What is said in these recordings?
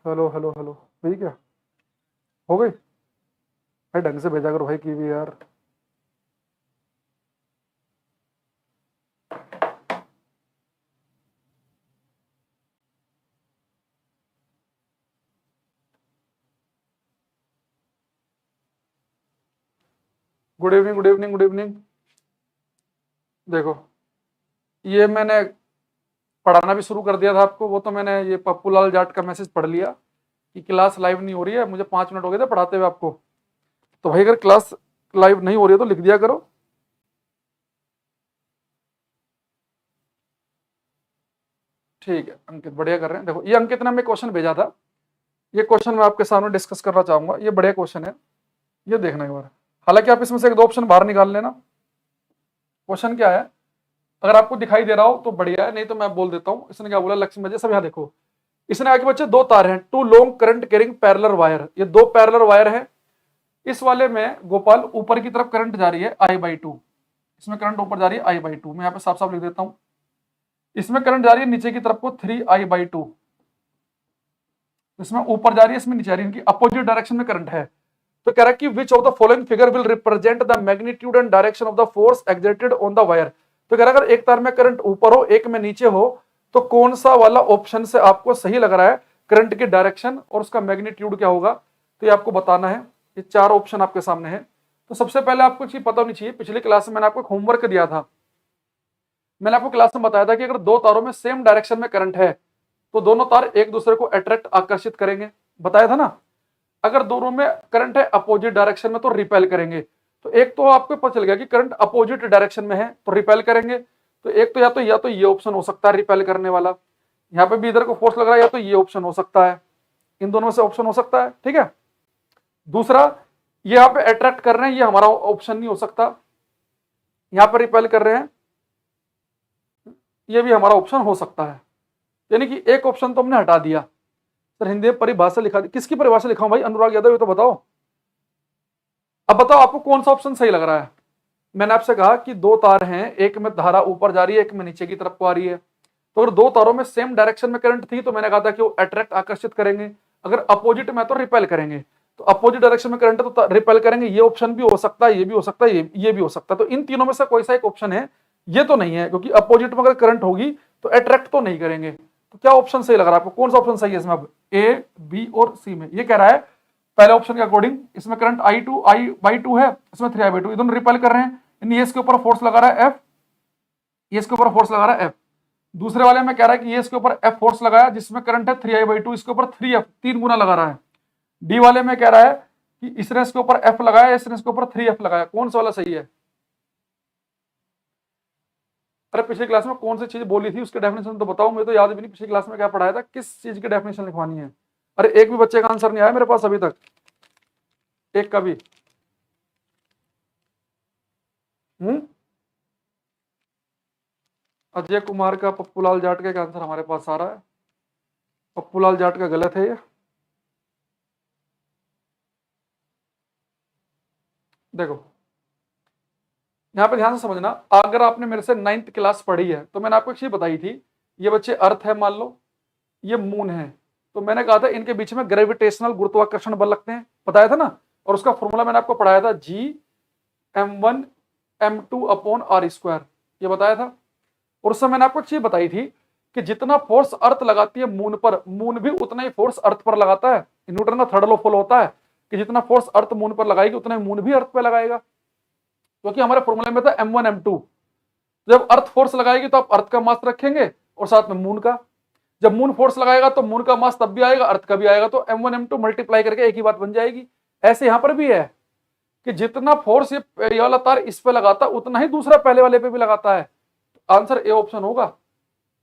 Hello hello hello. भाई क्या हो गई? भाई ढंग से भेजा करो भाई की भी यार। Good evening good evening good evening. देखो, ये मैंने पढ़ाना भी शुरू कर दिया था आपको। वो तो मैंने ये पप्पू लाल जाट का मैसेज पढ़ लिया कि क्लास लाइव नहीं हो रही है। मुझे 5 मिनट हो गए थे पढ़ाते हुए आपको। तो भाई अगर क्लास लाइव नहीं हो रही है तो लिख दिया करो। ठीक है अंकित, बढ़िया कर रहे हैं। देखो, ये अंकित ने हमें क्वेश्चन भेजा था। ये क्वेश्चन मैं आपके सामने डिस्कस करना चाहूंगा। ये बढ़िया क्वेश्चन है, ये देखना एक बार। हालांकि आप इसमें से एक दो ऑप्शन बाहर निकाल लेना। क्वेश्चन क्या है, अगर आपको दिखाई दे रहा हो तो बढ़िया है, नहीं तो मैं बोल देता हूँ। इसने क्या बोला, लक्ष्मी बजे सब यहाँ देखो। इसने आगे बच्चे दो तार हैं, two long current carrying parallel wire. ये दो पैरेलल वायर है। इस वाले में गोपाल ऊपर की तरफ करंट जा रही है I/2। इसमें करंट ऊपर जा रही है I/2। मैं यहाँ पे साफ साफ लिख देता हूँ। इसमें करंट जा रही है नीचे की तरफ को 3I/2। इसमें ऊपर जा रही है, इसमें नीचे जा रही है। इनकी अपोजिट डायरेक्शन में करंट है। तो कह रहा है कि which of the following figure will represent the magnitude and direction of the force exerted on the wire. तो कह रहा है अगर एक तार में करंट ऊपर हो एक में नीचे हो तो कौन सा वाला ऑप्शन से आपको सही लग रहा है, करंट की डायरेक्शन और उसका मैग्नीट्यूड क्या होगा, तो ये आपको बताना है। ये चार ऑप्शन आपके सामने है। तो सबसे पहले आपको चीज पता होनी चाहिए, पिछली क्लास में मैंने आपको होमवर्क दिया था। मैंने आपको क्लास में बताया था कि अगर दो तारों में सेम डायरेक्शन में करंट है तो दोनों तार एक दूसरे को अट्रैक्ट आकर्षित करेंगे। बताया था ना। अगर दोनों में करंट है अपोजिट डायरेक्शन में तो रिपेल करेंगे। तो एक तो आपको पता चल गया कि करंट अपोजिट डायरेक्शन में है तो रिपेल करेंगे। तो एक तो या तो ये ऑप्शन हो सकता है रिपेल करने वाला। यहाँ पे भी इधर को फोर्स लग रहा है, या तो ये ऑप्शन हो सकता है। इन दोनों में से ऑप्शन हो सकता है, ठीक है। दूसरा, ये यहाँ पे अट्रैक्ट कर रहे हैं, ये हमारा ऑप्शन नहीं हो सकता। यहाँ पर रिपेल कर रहे हैं, ये भी हमारा ऑप्शन हो सकता है। यानी कि एक ऑप्शन तो हमने हटा दिया। सर हिंदी में परिभाषा लिखा दी, किसकी परिभाषा लिखाऊं भाई? अनुराग यादव, ये तो बताओ। अब बताओ आपको कौन सा ऑप्शन सही लग रहा है। मैंने आपसे कहा कि दो तार हैं, एक में धारा ऊपर जा रही है, एक में नीचे की तरफ को आ रही है। तो अगर दो तारों में सेम डायरेक्शन में करंट थी तो मैंने कहा था कि वो अट्रैक्ट आकर्षित करेंगे। अगर अपोजिट में तो रिपेल करेंगे। तो अपोजिट डायरेक्शन में करंट है तो रिपेल करेंगे। ये ऑप्शन भी हो सकता है, ये भी हो सकता है, ये भी हो सकता है। तो इन तीनों में से कोई सा एक ऑप्शन है। ये तो नहीं है, क्योंकि अपोजिट में अगर करंट होगी तो अट्रैक्ट तो नहीं करेंगे। तो क्या ऑप्शन सही लग रहा है आपको? कौन सा ऑप्शन सही है इसमें? अब ए, बी और सी में ये कह रहा है पहले ऑप्शन के अकॉर्डिंग इसमें करंट I/2 है, इसमें 3I/2, ये दोनों रिपेल कर रहे हैं। ये इसके ऊपर फोर्स लगा रहा है F, ये इसके ऊपर फोर्स लगा रहा है F। दूसरे वाले में कह रहा है कि ये इसके ऊपर F फोर्स लगाया जिसमें करंट है 3I/2, इसके ऊपर 3F, 3 गुना लगा रहा है। डी वाले में कह रहा है कि इसने इसके ऊपर F लगाया, इसने इसके ऊपर 3F लगाया। कौन सा वाला सही है? अरे पिछली क्लास में कौन सी चीज बोली थी उसके डेफिनेशन तो बताओ। मुझे तो याद भी नहीं पिछली क्लास में क्या पढ़ाया था, किस चीज की डेफिनेशन लिखवानी है। अरे एक भी बच्चे का आंसर नहीं आया मेरे पास अभी तक, एक का भी। हम्म अजय कुमार का पप्पू लाल जाट का आंसर हमारे पास आ रहा है। पप्पू लाल जाट का गलत है ये। देखो, यहाँ पे ध्यान से समझना। अगर आपने मेरे से 9th क्लास पढ़ी है तो मैंने आपको एक चीज बताई थी। ये बच्चे अर्थ है मान लो, ये मून है। तो मैंने कहा था इनके बीच में ग्रेविटेशनल गुरुत्वाकर्षण बल लगते हैं, बताया था ना। और उसका फॉर्मूला मैंने आपको पढ़ाया था, G m1m2/r²। ये बताया था। और उससे मैंने आपको एक चीज बताई थी कि जितना फोर्स अर्थ लगाती है मून पर, मून भी उतना ही फोर्स अर्थ पर लगाता है। न्यूटन का थर्ड लॉ फॉलो होता है कि जितना फोर्स अर्थ मून पर लगाएगी उतना ही मून भी अर्थ पर लगाएगा। क्योंकि हमारे फॉर्मूले में था m1m2। जब अर्थ फोर्स लगाएगी तो आप अर्थ का मास रखेंगे और साथ में मून का। जब मून फोर्स लगाएगा तो मून का मास तब भी आएगा, अर्थ का भी आएगा। तो m1m2 मल्टीप्लाई करके एक ही बात बन जाएगी। ऐसे यहां पर भी है कि जितना फोर्स ये वाला तार इस पे लगाता है उतना ही दूसरा पहले वाले पे भी लगाता है। आंसर ए ऑप्शन होगा,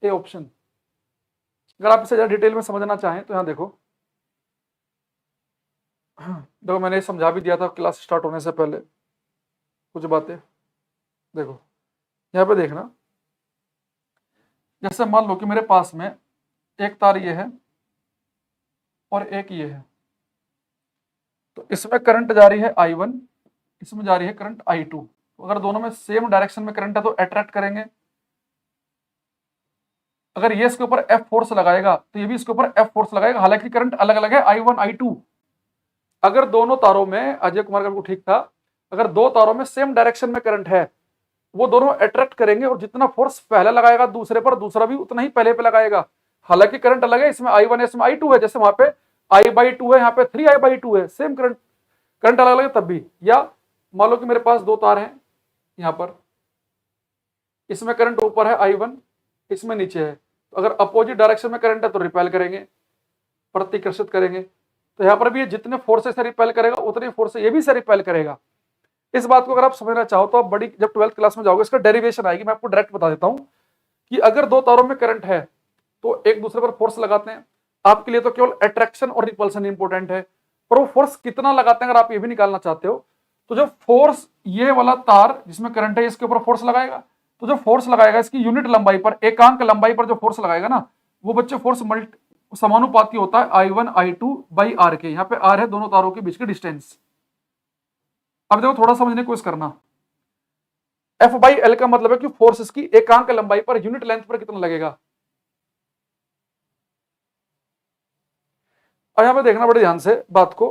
ए ऑप्शन। अगर आप इसे ज्यादा डिटेल में समझना चाहें तो यहां देखो। देखो मैंने समझा भी दिया था क्लास स्टार्ट होने से पहले कुछ बातें। देखो यहाँ पे देखना, जैसे मान लो कि मेरे पास में एक तार ये है और एक ये है। तो इसमें करंट जा रही है I1, इसमें जा रही है करंट I2। तो अगर दोनों में सेम डायरेक्शन में करंट है तो अट्रैक्ट करेंगे। अगर ये इसके ऊपर F फोर्स लगाएगा तो ये भी इसके ऊपर F फोर्स लगाएगा, हालांकि करंट अलग अलग है I1 I2। अगर दोनों तारों में, अजय कुमार का बिल्कुल ठीक था, अगर दो तारों में सेम डायरेक्शन में करंट है, वो दोनों अट्रैक्ट करेंगे और जितना फोर्स पहला लगाएगा दूसरे पर, दूसरा भी उतना ही पहले पे लगाएगा। हालांकि करंट अलग है, इसमें I1 है, इसमें I2 है, जैसे वहां पे I/2 है, यहाँ पे 3I/2 है, सेम करंट, करंट अलग अलग है तब भी। या मान लो कि मेरे पास दो तार हैं, यहाँ पर इसमें करंट ऊपर है I1, इसमें नीचे है, तो अगर अपोजिट डायरेक्शन में करंट है तो रिपेल करेंगे, प्रतिकर्षित करेंगे। तो यहाँ पर भी जितने फोर्स से रिपेल करेगा उतने फोर्स से ये भी से रिपेल करेगा। इस बात को अगर आप समझना चाहो तो आप बड़ी, जब 12th क्लास में जाओगे इसका डेरिवेशन आएगी, मैं आपको डायरेक्ट बता देता हूं कि अगर दो तारों में करंट है तो एक दूसरे पर फोर्स लगाते हैं। आपके लिए तो केवल अट्रैक्शन और रिपल्सन इंपॉर्टेंट है, पर वो फोर्स कितना लगाते हैं अगर आप ये भी निकालना चाहते हो, तो जो फोर्स ये वाला तार जिसमें करंट है इसके ऊपर फोर्स लगाएगा, तो जो फोर्स लगाएगा इसकी यूनिट लंबाई पर, एकांक लंबाई पर जो फोर्स लगाएगा ना, वो बच्चे फोर्स समानुपाती होता है I1 I2 बाई R के। यहाँ पे R है दोनों तारों के बीच की डिस्टेंस। अब देखो थोड़ा समझने की कोशिश करना, F/L का मतलब है कि फोर्स इसकी एकांक लंबाई पर, यूनिट लेंथ पर कितना लगेगा। अब यहां पे देखना बड़े ध्यान से बात को,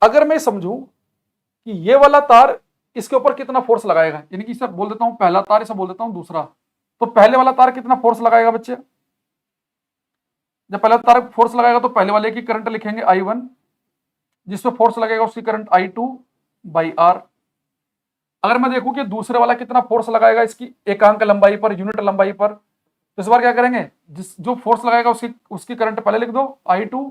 अगर मैं समझूं कि ये वाला तार इसके ऊपर कितना फोर्स लगाएगा, यानी कि इसे बोल देता हूं पहला तार, इसे बोल देता हूं दूसरा, तो पहले वाला तार कितना फोर्स लगाएगा बच्चे, जब पहला तार फोर्स लगाएगा तो पहले वाले की करंट लिखेंगे I1, जिसपे फोर्स लगेगा उसकी करंट I2 बाई R। अगर मैं देखूं कि दूसरे वाला कितना फोर्स लगाएगा इसकी एकांक लंबाई पर, यूनिट लंबाई पर, तो इस बार क्या करेंगे, जो फोर्स लगाएगा उसकी करंट पहले लिख दो I2,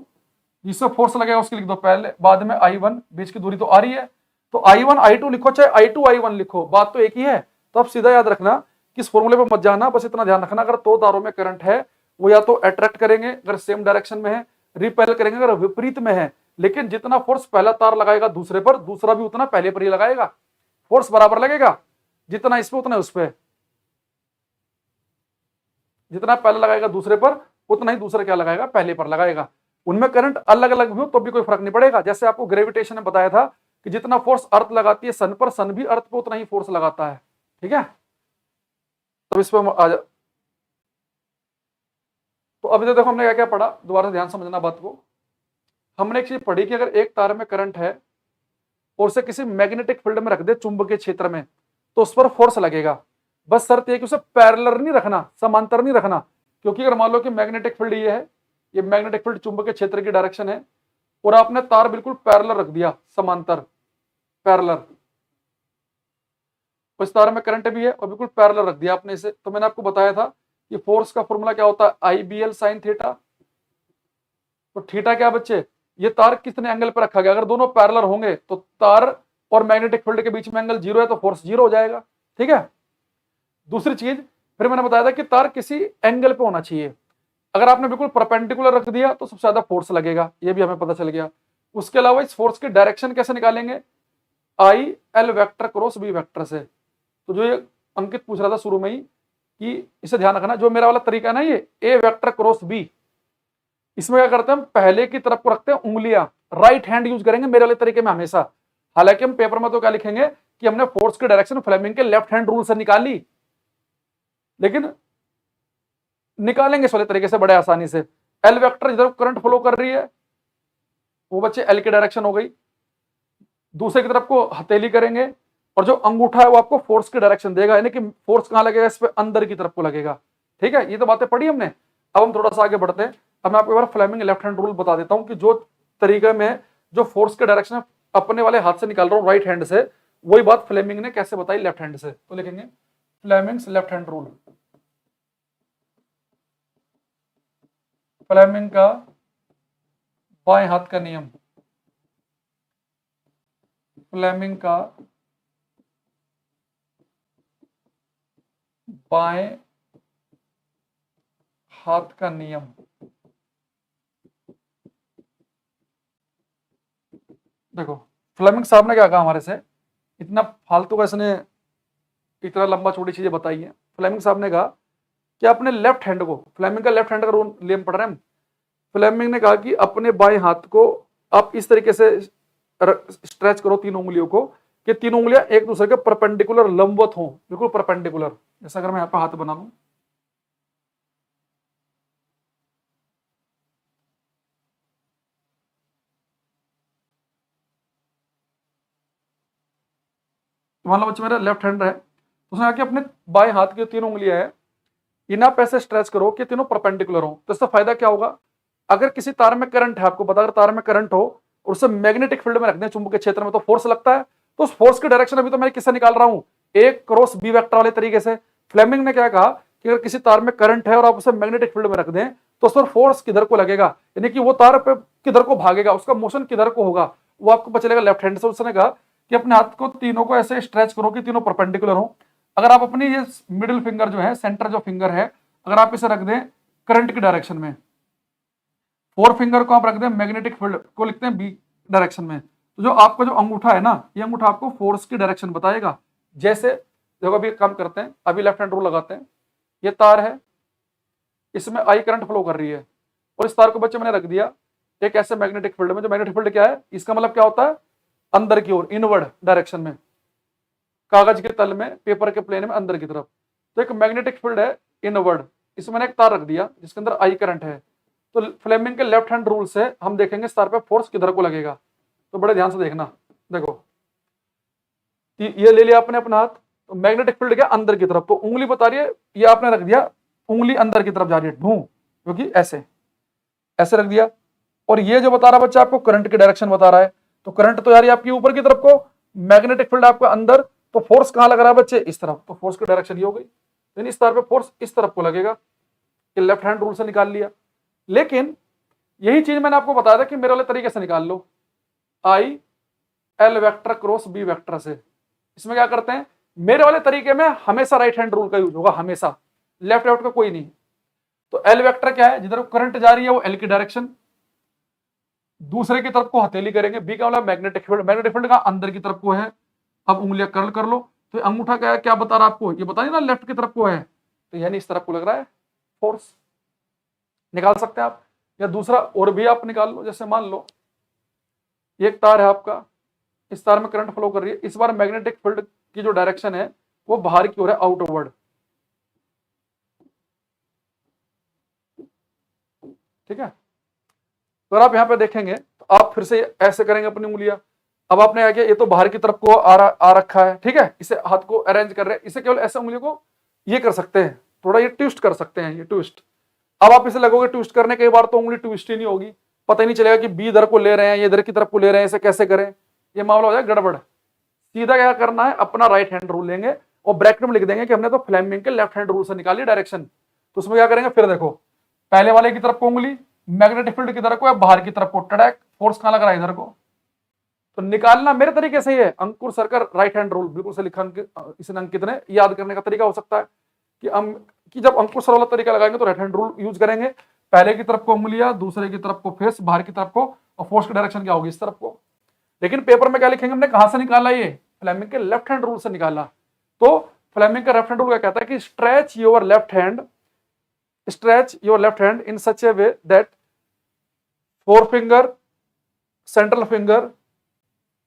जिससे फोर्स लगेगा उसकी लिख दो पहले, बाद में I1, बीच की दूरी तो आ रही है, तो I1 I2 लिखो चाहे I2 I1 लिखो, बात तो एक ही है। तो अब सीधा याद रखना कि इस फॉर्मूले पर मत जाना, बस इतना ध्यान रखना, अगर दो तारों में करंट है वो या तो अट्रैक्ट करेंगे अगर सेम डायरेक्शन में है, रिपेल करेंगे अगर विपरीत में है, लेकिन जितना फोर्स पहला तार लगाएगा दूसरे पर, दूसरा भी उतना पहले पर ही लगाएगा, फोर्स बराबर लगेगा, जितना इस पे उतना उस पे, जितना पहले लगाएगा दूसरे पर उतना ही दूसरा क्या लगाएगा, पहले पर लगाएगा। उनमें करंट अलग अलग भी हो तो भी कोई फर्क नहीं पड़ेगा। जैसे आपको ग्रेविटेशन ने बताया था कि जितना फोर्स अर्थ लगाती है सन पर, सन भी अर्थ पर उतना ही फोर्स लगाता है, ठीक है। तो इस पर आ जा, तो अभी तो देखो हमने क्या क्या पढ़ा, दोबारा ध्यान समझना बात को। हमने एक चीज पढ़ी कि अगर एक तार में करंट है और उसे किसी मैग्नेटिक फील्ड में रख दे, चुंबकीय क्षेत्र में, तो उस पर फोर्स लगेगा। बस शर्त यह कि उसे पैरेलल नहीं रखना, समांतर नहीं रखना, क्योंकि अगर मान लो कि मैग्नेटिक फील्ड ये है, ये मैग्नेटिक फील्ड चुंबकीय क्षेत्र की डायरेक्शन है, और आपने तार बिल्कुल पैरेलल रख दिया, समांतर पैरेलल, इस तार में करंट भी है और बिल्कुल पैरेलल रख दिया आपने इसे, तो मैंने आपको बताया था कि फोर्स का फॉर्मूला क्या होता है, IBL sin थीटा। तो थीटा क्या बच्चे, ये तार कितने एंगल पर रखा गया, अगर दोनों पैरेलल होंगे तो तार और मैग्नेटिक फील्ड के बीच में एंगल 0 है तो फोर्स 0 हो जाएगा, ठीक है। दूसरी चीज फिर मैंने बताया था कि तार किसी एंगल पे होना चाहिए, अगर आपने बिल्कुल परपेंडिकुलर रख दिया तो सबसे ज्यादा फोर्स लगेगा, ये भी हमें पता चल गया। उसके अलावा इस फोर्स की डायरेक्शन कैसे निकालेंगे, IL vector cross B vector से। तो जो ये अंकित पूछ रहा था शुरू में ही कि इसे ध्यान रखना, जो मेरा वाला तरीका है ना, ये A वेक्टर क्रॉस B, इसमें क्या करते हैं हम पहले की तरफ को रखते हैं उंगलियां, राइट हैंड यूज करेंगे मेरे वाले तरीके में हमेशा। हालांकि हम पेपर में तो क्या लिखेंगे कि हमने फोर्स की डायरेक्शन फ्लेमिंग के लेफ्ट हैंड रूल से निकाली, लेकिन निकालेंगे इस वाले तरीके से बड़े आसानी से। L वेक्टर जिधर करंट फ्लो कर रही है वो बच्चे L की डायरेक्शन हो गई, दूसरे की तरफ को हथेली करेंगे और जो अंगूठा है वो आपको फोर्स की डायरेक्शन देगा, यानी कि फोर्स कहां लगेगा, इस पे अंदर की तरफ को लगेगा, ठीक है। ये तो बातें पढ़ी हमने। अब हम थोड़ा सा आगे बढ़ते हैं। अब मैं आपको एक बार फ्लेमिंग लेफ्ट हैंड रूल बता देता हूं कि जो तरीके में जो फोर्स के डायरेक्शन अपने वाले हाथ से निकाल रहा हूं राइट हैंड से, वही बात फ्लेमिंग ने कैसे बताई लेफ्ट हैंड से। तो लिखेंगे Fleming's left hand rule, Fleming का बाएं हाथ का नियम, फ्लेमिंग का बाएं हाथ का नियम। देखो फ्लेमिंग साहब ने क्या कहा हमारे से, इतना फालतू का इसने इतना लंबा चौड़ी चीजें बताई है। फ्लेमिंग साहब ने कहा कि अपने लेफ्ट हैंड को, फ्लेमिंग का लेफ्ट हैंड का रूल नियम पढ़ रहे हैं हम, फ्लेमिंग ने कहा कि अपने बाएं हाथ को आप इस तरीके से स्ट्रेच करो तीनों उंगलियों को, कि तीनों उंगलियां एक दूसरे के परपेंडिकुलर, लंबवत हो, बिल्कुल परपेंडिकुलर। जैसा अगर मैं यहाँ पे हाथ बना लूं, मान लो बच्चे मेरा लेफ्ट हैंड है, तो उसने कहा कि अपने बाएं हाथ की तीनों उंगलियां हैं इन्हें आप ऐसे स्ट्रेच करो कि तीनों परपेंडिकुलर हो। तो इससे फायदा क्या होगा, अगर किसी तार में करंट है, आपको पता अगर तार में करंट हो और उसे मैग्नेटिक फील्ड में रख दें चुंबकीय क्षेत्र में, तो फोर्स लगता है। तो उस फोर्स की डायरेक्शन अभी तो मैं किससे निकाल रहा हूं, ए क्रॉस बी वेक्टर वाले तरीके से। फ्लेमिंग ने क्या कहा कि अगर किसी तार में करंट है और आप उसे मैग्नेटिक फील्ड में रख दें तो उस पर फोर्स किधर को लगेगा, यानी कि वो तार पे किधर को भागेगा, उसका मोशन किधर को होगा, वो आपको पता चलेगा लेफ्ट हैंड से। उसने कहा कि अपने हाथ को तीनों को ऐसे स्ट्रेच करो कि तीनों परपेंडिकुलर हो। अगर आप अपनी ये मिडिल फिंगर जो है, सेंटर जो फिंगर है, अगर आप इसे रख दें करंट की डायरेक्शन में, फोर फिंगर को आप रख दें मैग्नेटिक फील्ड को लिखते हैं बी डायरेक्शन में, तो जो आपका जो अंगूठा है ना, ये अंगूठा आपको फोर्स की डायरेक्शन बताएगा। जैसे देखो अभी काम करते हैं, अभी लेफ्ट हैंड रूल लगाते हैं। ये तार है, इसमें आई करंट फ्लो कर रही है और इस तार को बच्चे मैंने रख दिया एक ऐसे मैग्नेटिक फील्ड में। जो मैग्नेटिक फील्ड क्या है, इसका मतलब क्या होता है, अंदर की ओर, इनवर्ड डायरेक्शन में, कागज के तल में, पेपर के प्लेन में अंदर की तरफ। तो एक मैग्नेटिक फील्ड है इनवर्ड, इसमें मैंने एक तार रख दिया जिसके अंदर आई करंट है। तो फ्लेमिंग के लेफ्ट हैंड रूल से हम देखेंगे इस तार पे फोर्स किधर को लगेगा। तो बड़े ध्यान से देखना, देखो ये ले लिया आपने अपना हाथ, तो मैग्नेटिक फील्ड क्या अंदर की तरफ, तो उंगली बता रही है, ये आपने रख दिया उंगली अंदर की तरफ जा रही है ढूं, क्योंकि ऐसे ऐसे रख दिया। और ये जो बता रहा बच्चा आपको करंट की डायरेक्शन बता रहा है, तो करंट तो यार आपकी ऊपर की तरफ को, मैग्नेटिक फील्ड आपका अंदर, तो फोर्स कहां लग रहा है बच्चे, इस तरफ, तो फोर्स की डायरेक्शन ये हो गई। यानी इस तार पे फोर्स इस तरफ को लगेगा, ये लेफ्ट हैंड रूल से निकाल लिया। लेकिन यही चीज मैंने आपको बताया था कि मेरे वाले तरीके से निकाल लो, I L vector cross B vector से। इसमें क्या करते हैं, मेरे वाले तरीके में हमेशा राइट हैंड रूल का यूज होगा, हमेशा, लेफ्ट लेफ्ट का कोई नहीं। तो एल वेक्टर क्या है, जिधर करंट जा रही है वो एल की डायरेक्शन, दूसरे की तरफ को हथेली करेंगे, बी का मतलब मैग्नेटिक फील्ड, मैग्नेटिक फील्ड का अंदर की तरफ को है। अब उंगलियां कर्ल कर लो, तो अंगूठा क्या है, क्या बता रहा है आपको, ये बता नहीं ना लेफ्ट की तरफ को है, तो यानी इस तरफ को लग रहा है फोर्स। निकाल सकते हैं आप, या दूसरा और भी आप निकाल लो। जैसे मान लो एक तार है आपका, इस तार में करंट फ्लो कर रही है, इस बार मैग्नेटिक फील्ड की जो डायरेक्शन है वो बाहर की ओर है, आउटवर्ड, ठीक है। तो आप यहां पे देखेंगे तो आप फिर से ऐसे करेंगे अपनी उंगलियां। अब आपने आगे ये तो बाहर की तरफ को आ रखा है, ठीक है, इसे हाथ को अरेंज कर रहे हैं, इसे केवल ऐसे उंगलियों को ये कर सकते हैं, थोड़ा ये ट्विस्ट कर सकते हैं, ये ट्विस्ट। अब आप इसे लगोगे ट्विस्ट करने, कई बार तो उंगली ट्विस्ट ही नहीं होगी, पता ही नहीं चलेगा कि बी इधर को ले रहे हैं, ये इधर की तरफ को ले रहे हैं, इसे कैसे करें, ये मामला हो जाए गड़बड़। सीधा क्या करना है, अपना राइट हैंड रूल लेंगे और ब्रैकेट में लिख देंगे कि हमने तो फ्लेमिंग के लेफ्ट हैंड रूल से निकाली डायरेक्शन। तो उसमें क्या करेंगे, फिर देखो पहले वाले की तरफ को उंगली, मैग्नेटिक फील्ड की तरफ को या बाहर की तरफ को, टड़ैक, फोर्स कहां लग रहा है, इधर को। तो निकालना मेरे तरीके से ही है, अंकुर सर का राइट हैंड रूल, बिल्कुल से लिखा इसे अंकित ने, याद करने का तरीका हो सकता है कि हम कि जब अंकुर सर वाला तरीका लगाएंगे तो राइट हैंड रूल यूज करेंगे, पहले की तरफ को उंगलियां, दूसरे की तरफ को फेस, बाहर की तरफ को, और फोर्स की डायरेक्शन क्या होगी, इस तरफ को। लेकिन पेपर में क्या लिखेंगे, हमने कहां से निकाला, ये फ्लेमिंग के लेफ्ट हैंड रूल से निकाला। तो फ्लेमिंग का लेफ्ट हैंड रूल क्या कहता है कि stretch your left hand in such A way that forefinger, central finger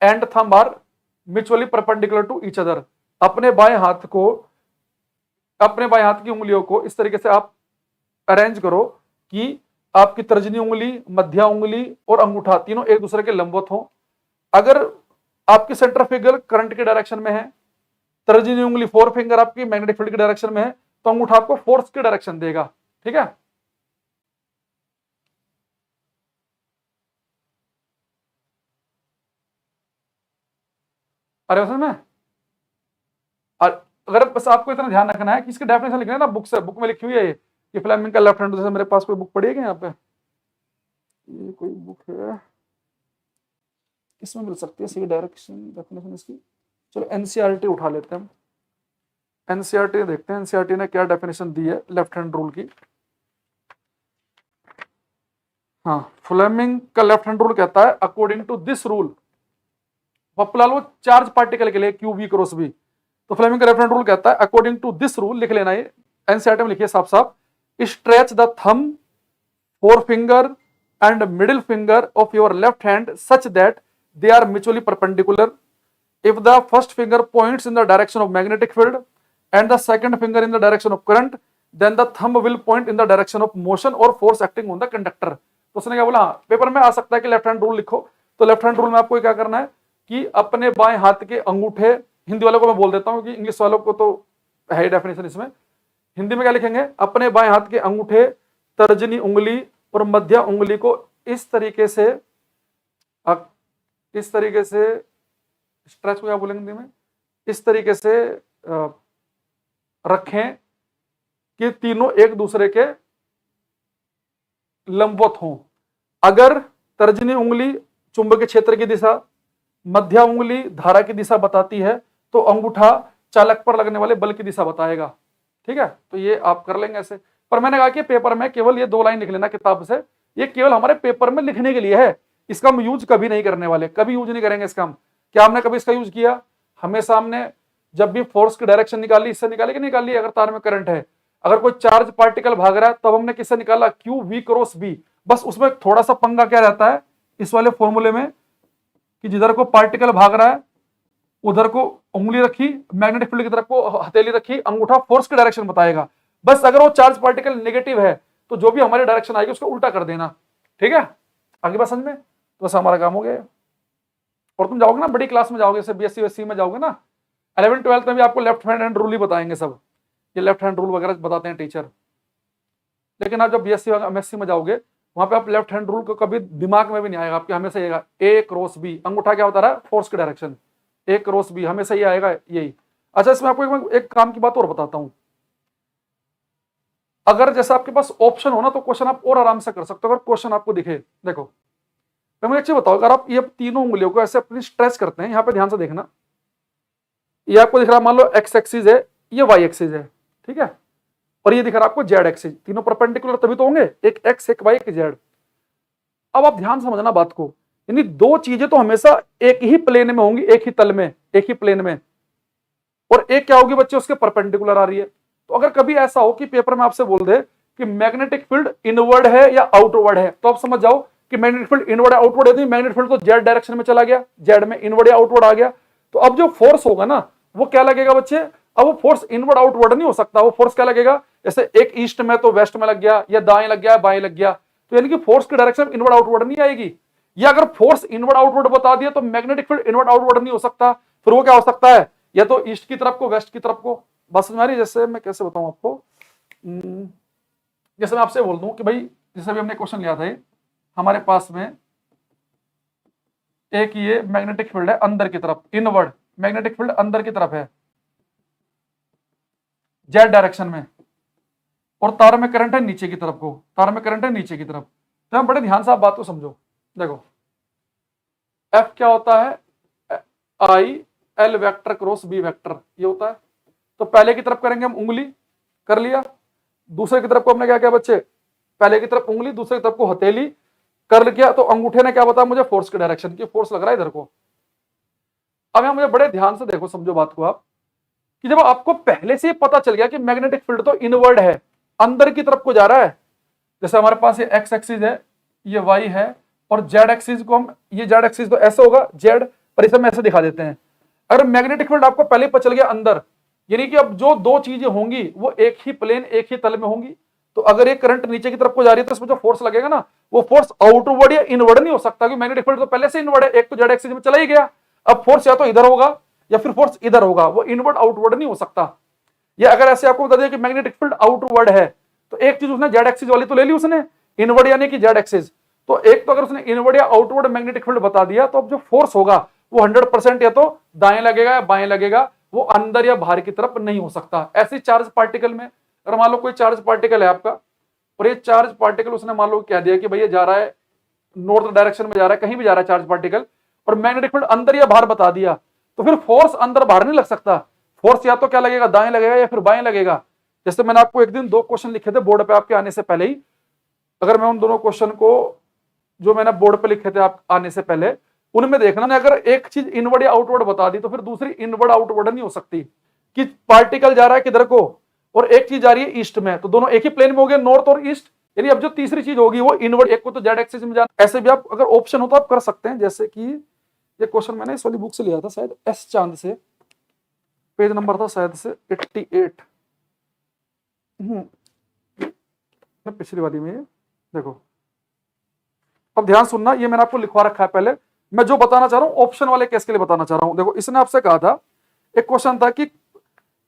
and thumb are mutually perpendicular to each other। अपने बाएं हाथ की उंगलियों को इस तरीके से आप अरेंज करो कि आपकी तर्जनी उंगली, मध्य उंगली और अंगूठा तीनों एक दूसरे के लंबवत हो। अगर आपकी सेंटर फिंगर करंट की डायरेक्शन में है, तर्जनी उंगली फोर फिंगर आपकी मैग्नेटिक फील्ड की डायरेक्शन में है, तो अंगूठा आपको फोर्स की डायरेक्शन देगा, ठीक है। अरे समझ में, और अगर बस आपको इतना ध्यान रखना है कि इसकी डेफिनेशन लिखना है ना, बुक से, बुक में लिखी हुई है ये कि फ्लेमिंग का लेफ्ट हैंड। जैसे मेरे पास कोई बुक पड़ी है क्या, यहाँ पे ये कोई बुक है, इसमें मिल सकती है सी डायरेक्शन डेफिनेशन इसकी। चलो एनसीईआरटी उठा लेते हैं हम, एनसीईआरटी देखते हैं एनसीईआरटी ने क्या डेफिनेशन दी है लेफ्ट हैंड रूल की। हाँ, फ्लेमिंग का लेफ्ट हैंड रूल कहता है according to this rule, popular वो चार्ज पार्टिकल के लिए क्यू वी क्रॉस बी। तो फ्लेमिंग का लेफ्ट हैंड रूल कहता है अकॉर्डिंग टू दिस रूल, लिख लेना ये एनसीईआरटी में लिखिए साफ साफ, stretch the thumb, four finger and middle finger of your left hand such that they are mutually perpendicular. If the first finger points in the direction of magnetic field and the second finger in the direction of current, then the thumb will point in the direction of motion or force acting on the conductor। तो उसने क्या बोला, हाँ paper में आ सकता है कि left hand rule लिखो, तो लेफ्ट हैंड रूल में आपको क्या करना है कि अपने बाएं हाथ के अंगूठे हिंदी वालों को मैं बोल देता हूँ कि इंग्लिश वालों को तो है डेफिनेशन इसमें। हिंदी में क्या लिखेंगे, अपने बाएं हाथ के अंगूठे, तर्जनी उंगली और मध्य उंगली को इस तरीके से स्ट्रेच को क्या बोलेंगे हिंदी में, इस तरीके से रखें कि तीनों एक दूसरे के लंबवत हों। अगर तर्जनी उंगली चुंबकीय क्षेत्र की दिशा, मध्य उंगली धारा की दिशा बताती है, तो अंगूठा चालक पर लगने वाले बल की दिशा बताएगा। ठीक है, तो ये आप कर लेंगे ऐसे। पर मैंने कहा कि पेपर में केवल ये 2 लाइन लिख लेना किताब से, ये केवल हमारे पेपर में लिखने के लिए है, इसका हम यूज कभी नहीं करने वाले, कभी यूज नहीं करेंगे इसका हम। क्या हमने कभी इसका यूज किया? हमेशा हमने जब भी फोर्स की डायरेक्शन निकाली, इससे निकाली कि निकाली? अगर तार में करंट है, अगर कोई चार्ज पार्टिकल भाग रहा है, तब हमने किससे निकाला? Q V cross B. बस उसमें थोड़ा सा पंगा क्या रहता है इस वाले फॉर्मूले में, कि जिधर को पार्टिकल भाग रहा है उधर को उंगली रखी, मैग्नेटिक फील्ड की तरफ को हथेली रखी, अंगूठा फोर्स की डायरेक्शन बताएगा। बस अगर वो चार्ज पार्टिकल नेगेटिव है तो जो भी हमारी डायरेक्शन आएगी उसको उल्टा कर देना। ठीक है, आगे बात समझ में? तो बस हमारा काम हो गया। और तुम जाओगे ना बड़ी क्लास में, जाओगे जैसे बीएससी वेस्सी में जाओगे ना, 11th 12th में भी आपको लेफ्ट हैंड रूल ही बताएंगे सब, ये लेफ्ट हैंड रूल वगैरह बताते हैं टीचर। लेकिन आप जब बीएससी एमएससी में जाओगे वहां पे आप लेफ्ट हैंड रूल को कभी दिमाग में भी नहीं आएगा आपके, हमेशा आएगा ए क्रॉस बी। अंगूठा क्या बता रहा है? फोर्स की डायरेक्शन, ए क्रॉस बी, हमेशा ये आएगा यही। अच्छा, इसमें आपको एक काम की बात और बताता हूं। अगर जैसे आपके पास ऑप्शन हो ना तो क्वेश्चन आप और आराम से कर सकते हो। अगर क्वेश्चन आपको दिखे, देखो तो मुझे अच्छी बताओ, अगर आप ये तीनों उंगलियों को ऐसे अपनी स्ट्रेच करते हैं, यहां पे ध्यान से देखना, ये आपको दिख रहा है मान लो एक्स एक्सिस है, ये वाई एक्सिस है, ठीक है, और ये दिख रहा है आपको जेड एक्सिस। तीनों परपेंडिकुलर तभी तो होंगे, एक एक्स एक वाई एक जेड। अब आप ध्यान समझना बात को, यानी 2 चीजें तो हमेशा एक ही प्लेन में होंगी, एक ही तल में, एक ही प्लेन में, और एक क्या होगी बच्चे उसके परपेंडिकुलर आ रही है। तो अगर कभी ऐसा हो कि पेपर में आपसे बोल दे कि मैग्नेटिक फील्ड इनवर्ड है या आउटवर्ड है, तो आप समझ जाओ कि मैग्नेटिक फील्ड इनवर्ड है आउटवर्ड है। मैग्नेटिक फील्ड तो जेड डायरेक्शन में चला गया, जेड में इनवर्ड या आउटवर्ड आ गया। तो अब जो फोर्स होगा ना वो क्या लगेगा बच्चे? अब वो फोर्स इनवर्ड आउटवर्ड नहीं हो सकता, वो फोर्स क्या लगेगा? जैसे एक ईस्ट में तो वेस्ट में लग गया, या दाएं लग गया बाएं लग गया, तो यानी कि फोर्स की डायरेक्शन इनवर्ड आउटवर्ड नहीं आएगी। या अगर फोर्स इनवर्ड आउटवर्ड बता दिया तो मैग्नेटिक फील्ड इनवर्ड आउटवर्ड नहीं हो सकता, फिर वो क्या हो सकता है? या तो ईस्ट की तरफ को, वेस्ट की तरफ को। बस समझ रही? जैसे मैं कैसे बताऊं आपको, जैसे मैं आपसे बोल दूं कि भाई जैसे भी हमने क्वेश्चन लिया था, हमारे पास में एक ये मैग्नेटिक फील्ड है अंदर की तरफ, इनवर्ड मैग्नेटिक फील्ड अंदर की तरफ है जेड डायरेक्शन में, और तार में करंट है नीचे की तरफ को, तार में करंट है नीचे की तरफ। तो हम बड़े ध्यान से आप बात को समझो। देखो एफ क्या होता है? I L vector cross B vector, ये होता है। तो पहले की तरफ करेंगे हम उंगली, कर लिया। दूसरे की तरफ को हमने क्या किया बच्चे? पहले की तरफ उंगली, दूसरे की तरफ को हथेली, कर किया। तो अंगूठे ने क्या बताया मुझे? फोर्स के डायरेक्शन की, फोर्स लग रहा है इधर को। अब यहां मुझे बड़े ध्यान से देखो, समझो बात को आप, कि जब आपको पहले से पता चल गया कि मैग्नेटिक फील्ड तो इनवर्ड है, अंदर की तरफ को जा रहा है, जैसे हमारे पास ये एक्स एक्सिस है, ये वाई है, और जेड एक्सिस को हम, ये जेड एक्सिस तो ऐसे होगा जेड, पर इसे हम ऐसे दिखा देते हैं। अगर मैग्नेटिक फील्ड आपको पहले पता चल गया अंदर, यानी कि अब जो 2 चीजें होंगी वो एक ही प्लेन, एक ही तल में होंगी। तो अगर एक करंट नीचे की तरफ को जा रही है तो इसमें जो फोर्स लगेगा ना, वो फोर्स आउटवर्ड या इनवर्ड नहीं हो सकता, क्योंकि मैग्नेटिक फील्ड तो पहले से इनवर्ड है, एक तो जेड एक्सिस में चला ही गया। अब फोर्स या तो इधर होगा या फिर फोर्स इधर होगा, वो इनवर्ड आउटवर्ड नहीं हो सकता। या अगर ऐसे आपको बता दिया कि मैग्नेटिक फील्ड आउटवर्ड है, तो एक चीज उसने जेड एक्सिस वाली तो ले ली उसने, इनवर्ड यानी कि जेड एक्सिस। तो एक तो अगर उसने इनवर्ड या आउटवर्ड मैग्नेटिक फील्ड बता दिया, तो अब जो फोर्स होगा वो 100% या तो दाएं लगेगा या बाएं लगेगा, वो अंदर या बाहर की तरफ नहीं हो सकता। ऐसी चार्ज पार्टिकल में, अगर मान लो कोई चार्ज पार्टिकल है आपका, और ये चार्ज पार्टिकल उसने मान लो कह दिया कि भैया जा रहा है नॉर्थ डायरेक्शन में जा रहा है, कहीं भी जा रहा है चार्ज पार्टिकल, और मैग्नेटिक फील्ड अंदर या बाहर बता दिया, तो फिर फोर्स अंदर बाहर नहीं लग सकता। फोर्स या तो क्या लगेगा? दाएं लगेगा या फिर बाएं लगेगा। जैसे मैंने आपको एक दिन 2 क्वेश्चन लिखे थे बोर्ड पे आपके आने से पहले ही, अगर मैं उन दोनों क्वेश्चन को जो मैंने बोर्ड पे लिखे थे आप आने से पहले, उनमें देखना, अगर एक चीज इनवर्ड या आउटवर्ड बता दी तो फिर दूसरी इनवर्ड आउटवर्ड नहीं हो सकती, कि पार्टिकल जा रहा है किधर को और एक चीज जा रही है ईस्ट में, तो दोनों एक ही प्लेन में हो गए, नॉर्थ और ईस्ट। यानी अब जो तीसरी चीज होगी वो इनवर्ड, एक को तो जेड एक्सिस में जाना। ऐसे भी आप अगर ऑप्शन हो तो आप कर सकते हैं। जैसे कि ये क्वेश्चन मैंने इस वाली बुक से लिया था, शायद एस चांद से, पेज नंबर था शायद से 88, पिछली वाली में। देखो अब ध्यान सुनना, ये मैंने आपको लिखवा रखा है पहले, मैं जो बताना चाह रहा हूं ऑप्शन वाले केस के लिए बताना चाह रहा हूं। देखो इसने आपसे कहा था एक क्वेश्चन था कि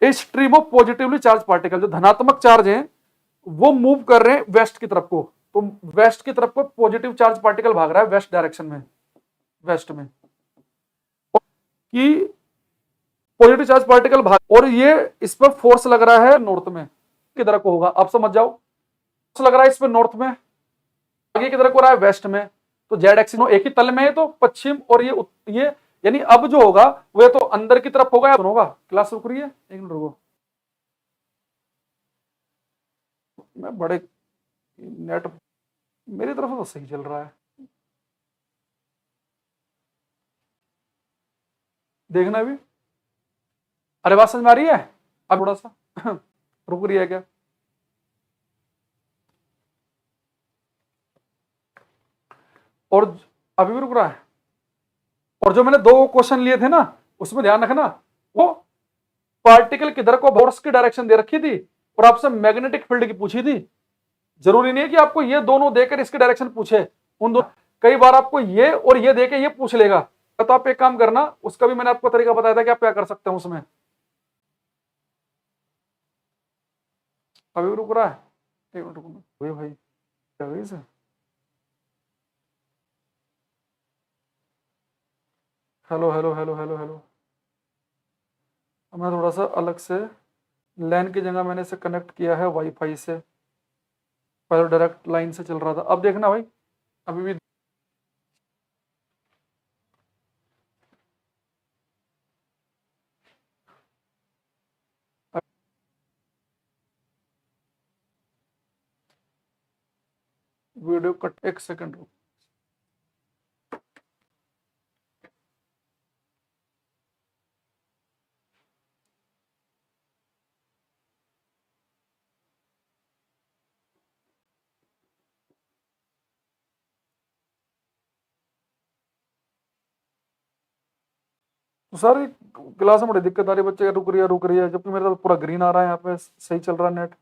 a stream of positively charge particle, जो धनात्मक चार्ज हैं वो मूव कर रहे हैं वेस्ट की तरफ को, तो वेस्ट की तरफ को पॉजिटिव चार्ज पार्टिकल भाग रहा है वेस्ट डायरेक्शन में, वेस्ट में, कि पॉजिटिव चार्ज पार्टिकल भाग, और ये इस पर फोर्स लग रहा है नॉर्थ में, किधर को होगा आप समझ जाओ, फोर्स लग रहा है इस पर नॉर्थ में, आगे किधर को रहा है वेस्ट में, तो जेड एक्सिस एक ही तल में है तो पश्चिम, और ये यानी अब जो होगा वो तो अंदर की तरफ होगा या होगा। क्लास रुक रही है, एक मिनट रुको, मैं बड़े नेट मेरी तरफ तो सही चल रहा है, देखना भी, अरे बात समझ में आ रही है, अब थोड़ा सा रुक रही है क्या, और अभी भी रुक रहा है, और जो मैंने 2 क्वेश्चन लिए थे ना उसमें ध्यान रखना, वो पार्टिकल किधर को फोर्स की डायरेक्शन दे रखी थी और आपसे मैग्नेटिक फील्ड की पूछी थी। जरूरी नहीं है कि आपको ये दोनों देकर इसकी डायरेक्शन पूछे, उन दो कई बार आपको ये और ये देके ये पूछ लेगा, तो आप एक काम करना, उसका भी मैंने आपको तरीका बताया था कि आप क्या कर सकते हैं उसमें। अभी रुक रहा है, एक मिनट रुको भाई, क्या हुई इसे, hello hello hello hello hello, मैं थोड़ा सा अलग से लैन की जगह मैंने इसे कनेक्ट किया है वाईफाई से, पहले डायरेक्ट लाइन से चल रहा था, अब देखना भाई अभी भी वीडियो कट, एक सेकंड रुक, तो सर क्लास में बड़ी दिक्कत आ रही है, बच्चे रुक रही है, जबकि मेरा तो पूरा ग्रीन आ रहा है, यहाँ पे सही चल रहा है नेट।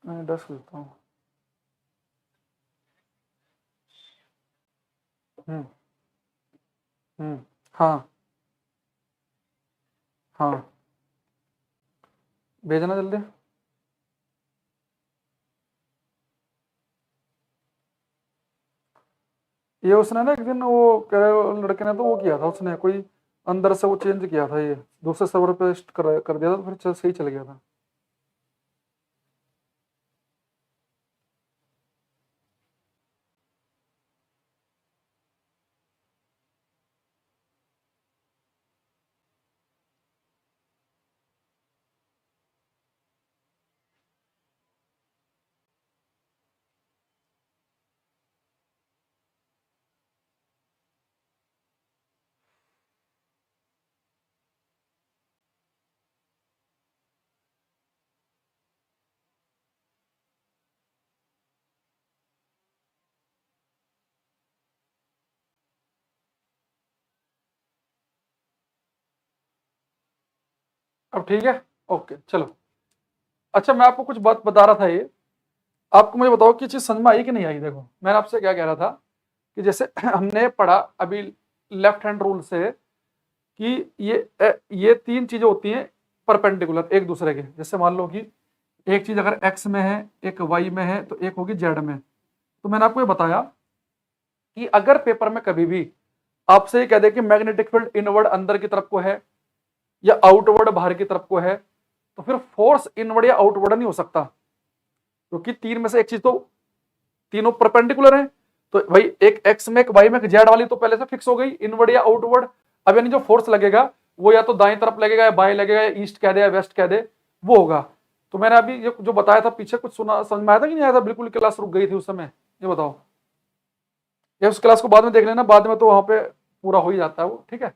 मैं 10 देता हूँ। हम्म हाँ हाँ, भेजना जल्दी। ये उसने ना एक दिन वो लड़के ने तो वो किया था, उसने कोई अंदर से वो चेंज किया था, ये दूसरे सर्वर पे कर दिया था, तो फिर सही चल गया था। अब ठीक है, ओके चलो। अच्छा मैं आपको कुछ बात बता रहा था, ये आपको मुझे बताओ कि चीज समझ में आई कि नहीं आई। देखो मैंने आपसे क्या कह रहा था कि जैसे हमने पढ़ा अभी लेफ्ट हैंड रूल से कि ये 3 चीजें होती हैं परपेंडिकुलर एक दूसरे के, जैसे मान लो कि एक चीज अगर एक्स में है, एक वाई में है, तो एक होगी जेड में। तो मैंने आपको ये बताया कि अगर पेपर में कभी भी आपसे ये कह दे कि मैग्नेटिक फील्ड इनवर्ड अंदर की तरफ को है या आउटवर्ड बाहर की तरफ को है, तो फिर फोर्स इनवर्ड या आउटवर्ड नहीं हो सकता, क्योंकि 3 में से एक चीज तो तीनों परपेंडिकुलर है। तो भाई एक एक्स में एक वाई में एक जेड वाली तो पहले से फिक्स हो गई, इनवर्ड या आउटवर्ड। अब यानी जो फोर्स लगेगा वो या तो दाएं तरफ लगेगा या बाएं लगेगा, या ईस्ट कह दे या वेस्ट कह दे, वो होगा। तो मैंने अभी ये जो बताया था पीछे, कुछ सुना समझ में आया था कि नहीं आया था? बिल्कुल क्लास रुक गई थी उस समय, ये बताओ। या उस क्लास को बाद में देख लेना, बाद में तो वहां पे पूरा हो ही जाता है वो, ठीक है।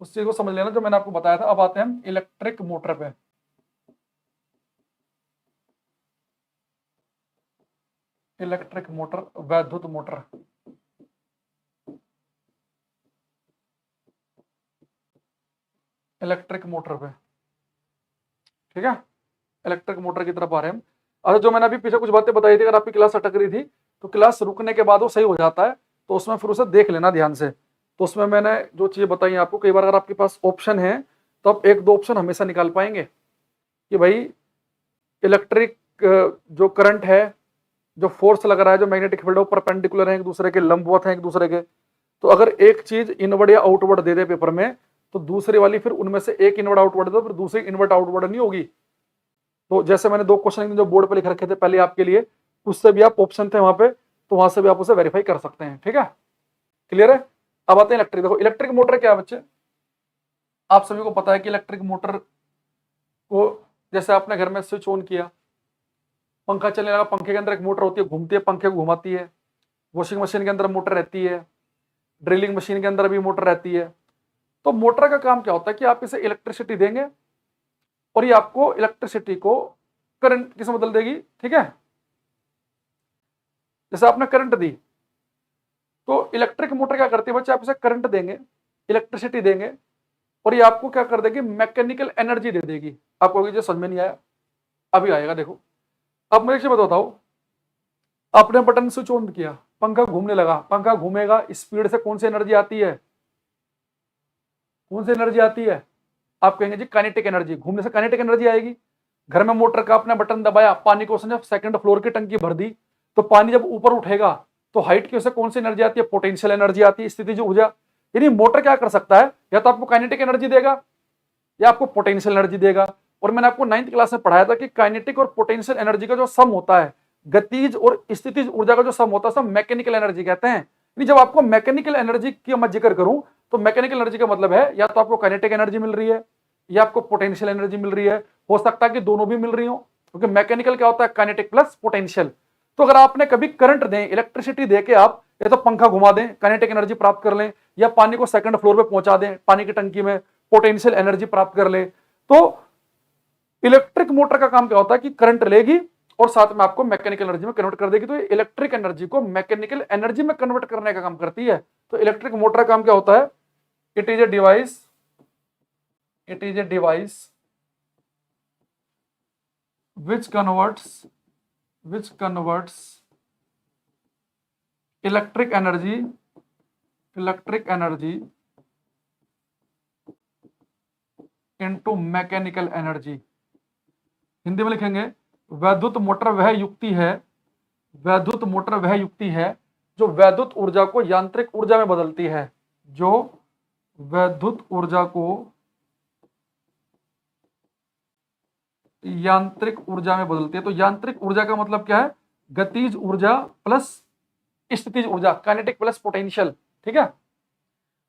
उस चीज को समझ लेना जो मैंने आपको बताया था। अब आते हैं हम इलेक्ट्रिक मोटर पे। इलेक्ट्रिक मोटर, वैद्युत मोटर। इलेक्ट्रिक मोटर पे, ठीक है, इलेक्ट्रिक मोटर की तरफ आ रहे हैं हम। और जो मैंने अभी पीछे कुछ बातें बताई थी, अगर आपकी क्लास अटक रही थी तो क्लास रुकने के बाद वो सही हो जाता है। तो उसमें फिर उसे देख लेना ध्यान से। तो उसमें मैंने जो चीज़ें बताई आपको, कई बार अगर आपके पास ऑप्शन है तो आप एक दो ऑप्शन हमेशा निकाल पाएंगे कि भाई इलेक्ट्रिक जो करंट है, जो फोर्स लग रहा है, जो मैग्नेटिक फील्ड है, परपेंडिकुलर है एक दूसरे के, लंबवत है एक दूसरे के। तो अगर एक चीज इनवर्ड या आउटवर्ड दे दे पेपर में, तो दूसरी वाली फिर उनमें से एक इनवर्ड आउटवर्ड दो, फिर दूसरी इनवर्ड आउटवर्ड नहीं होगी। तो जैसे मैंने दो क्वेश्चन जो बोर्ड पे लिख रखे थे पहले आपके लिए, उससे भी आप ऑप्शन थे वहां पे, तो वहां से भी आप उसे वेरीफाई कर सकते हैं। ठीक है, क्लियर है। अब आते हैं इलेक्ट्रिक। देखो इलेक्ट्रिक मोटर क्या है बच्चे, आप सभी को पता है कि इलेक्ट्रिक मोटर को जैसे आपने घर में स्विच ऑन किया, पंखा चलने लगा, पंखे के अंदर एक मोटर होती है, घूमती है, पंखे को घुमाती है। वॉशिंग मशीन के अंदर मोटर रहती है, ड्रिलिंग मशीन के अंदर भी मोटर रहती है। तो मोटर का काम क्या होता है कि आप इसे इलेक्ट्रिसिटी देंगे और ये आपको इलेक्ट्रिसिटी को करंट किसमें बदल देगी। ठीक है, जैसे आपने करंट दी, तो इलेक्ट्रिक मोटर क्या करती है बच्चे, आप इसे करंट देंगे, इलेक्ट्रिसिटी देंगे, और ये आपको क्या कर देगी, मैकेनिकल एनर्जी दे देगी। आपको जो समझ में नहीं आया अभी आएगा। देखो अब मैं बताओ, आपने बटन स्विच ऑन किया, पंखा घूमने लगा, पंखा घूमेगा, स्पीड से कौन सी एनर्जी आती है, कौन सी एनर्जी आती है, आप कहेंगे जी काइनेटिक एनर्जी, घूमने से काइनेटिक एनर्जी आएगी। घर में मोटर का आपने बटन दबाया, पानी को उसने सेकंड फ्लोर की टंकी भर दी, तो पानी जब ऊपर उठेगा तो हाइट की वजह से कौन सी एनर्जी आती है, पोटेंशियल एनर्जी आती है, स्थितिज ऊर्जा। यानी मोटर क्या कर सकता है, या तो आपको काइनेटिक एनर्जी देगा या आपको पोटेंशियल एनर्जी देगा। और मैंने आपको 9th क्लास में पढ़ाया था कि काइनेटिक और पोटेंशियल एनर्जी का जो सम होता है, गतिज और स्थितिज ऊर्जा का जो सम होता है, सब मैकेनिकल एनर्जी कहते हैं। यानी जब आपको मैकेनिकल एनर्जी की मैं जिक्र करूं, तो मैकेनिकल एनर्जी का मतलब है या तो आपको काइनेटिक एनर्जी मिल रही है या आपको पोटेंशियल एनर्जी मिल रही है। हो सकता है कि दोनों भी मिल रही हो, क्योंकि मैकेनिकल क्या होता है, काइनेटिक प्लस पोटेंशियल। तो अगर आपने कभी करंट दें, इलेक्ट्रिसिटी देके आप या तो पंखा घुमा दें, काइनेटिक एनर्जी प्राप्त कर लें, या पानी को सेकंड फ्लोर पे पहुंचा दें, पानी की टंकी में पोटेंशियल एनर्जी प्राप्त कर ले। तो इलेक्ट्रिक मोटर का काम क्या होता है कि करंट लेगी और साथ में आपको मैकेनिकल एनर्जी में कन्वर्ट कर देगी। तो इलेक्ट्रिक एनर्जी को मैकेनिकल एनर्जी में कन्वर्ट करने का काम करती है। तो इलेक्ट्रिक मोटर का काम क्या होता है, it is a device, it is a device which converts electric energy into mechanical energy. Hindi में लिखेंगे, वैद्युत मोटर वह युक्ति है, वैद्युत मोटर वह युक्ति है जो वैद्युत ऊर्जा को यांत्रिक ऊर्जा में बदलती है, जो वैद्युत ऊर्जा को यांत्रिक ऊर्जा में बदलती है। तो यांत्रिक ऊर्जा का मतलब क्या है, गतिज ऊर्जा प्लस स्थितिज ऊर्जा, काइनेटिक प्लस पोटेंशियल। ठीक है,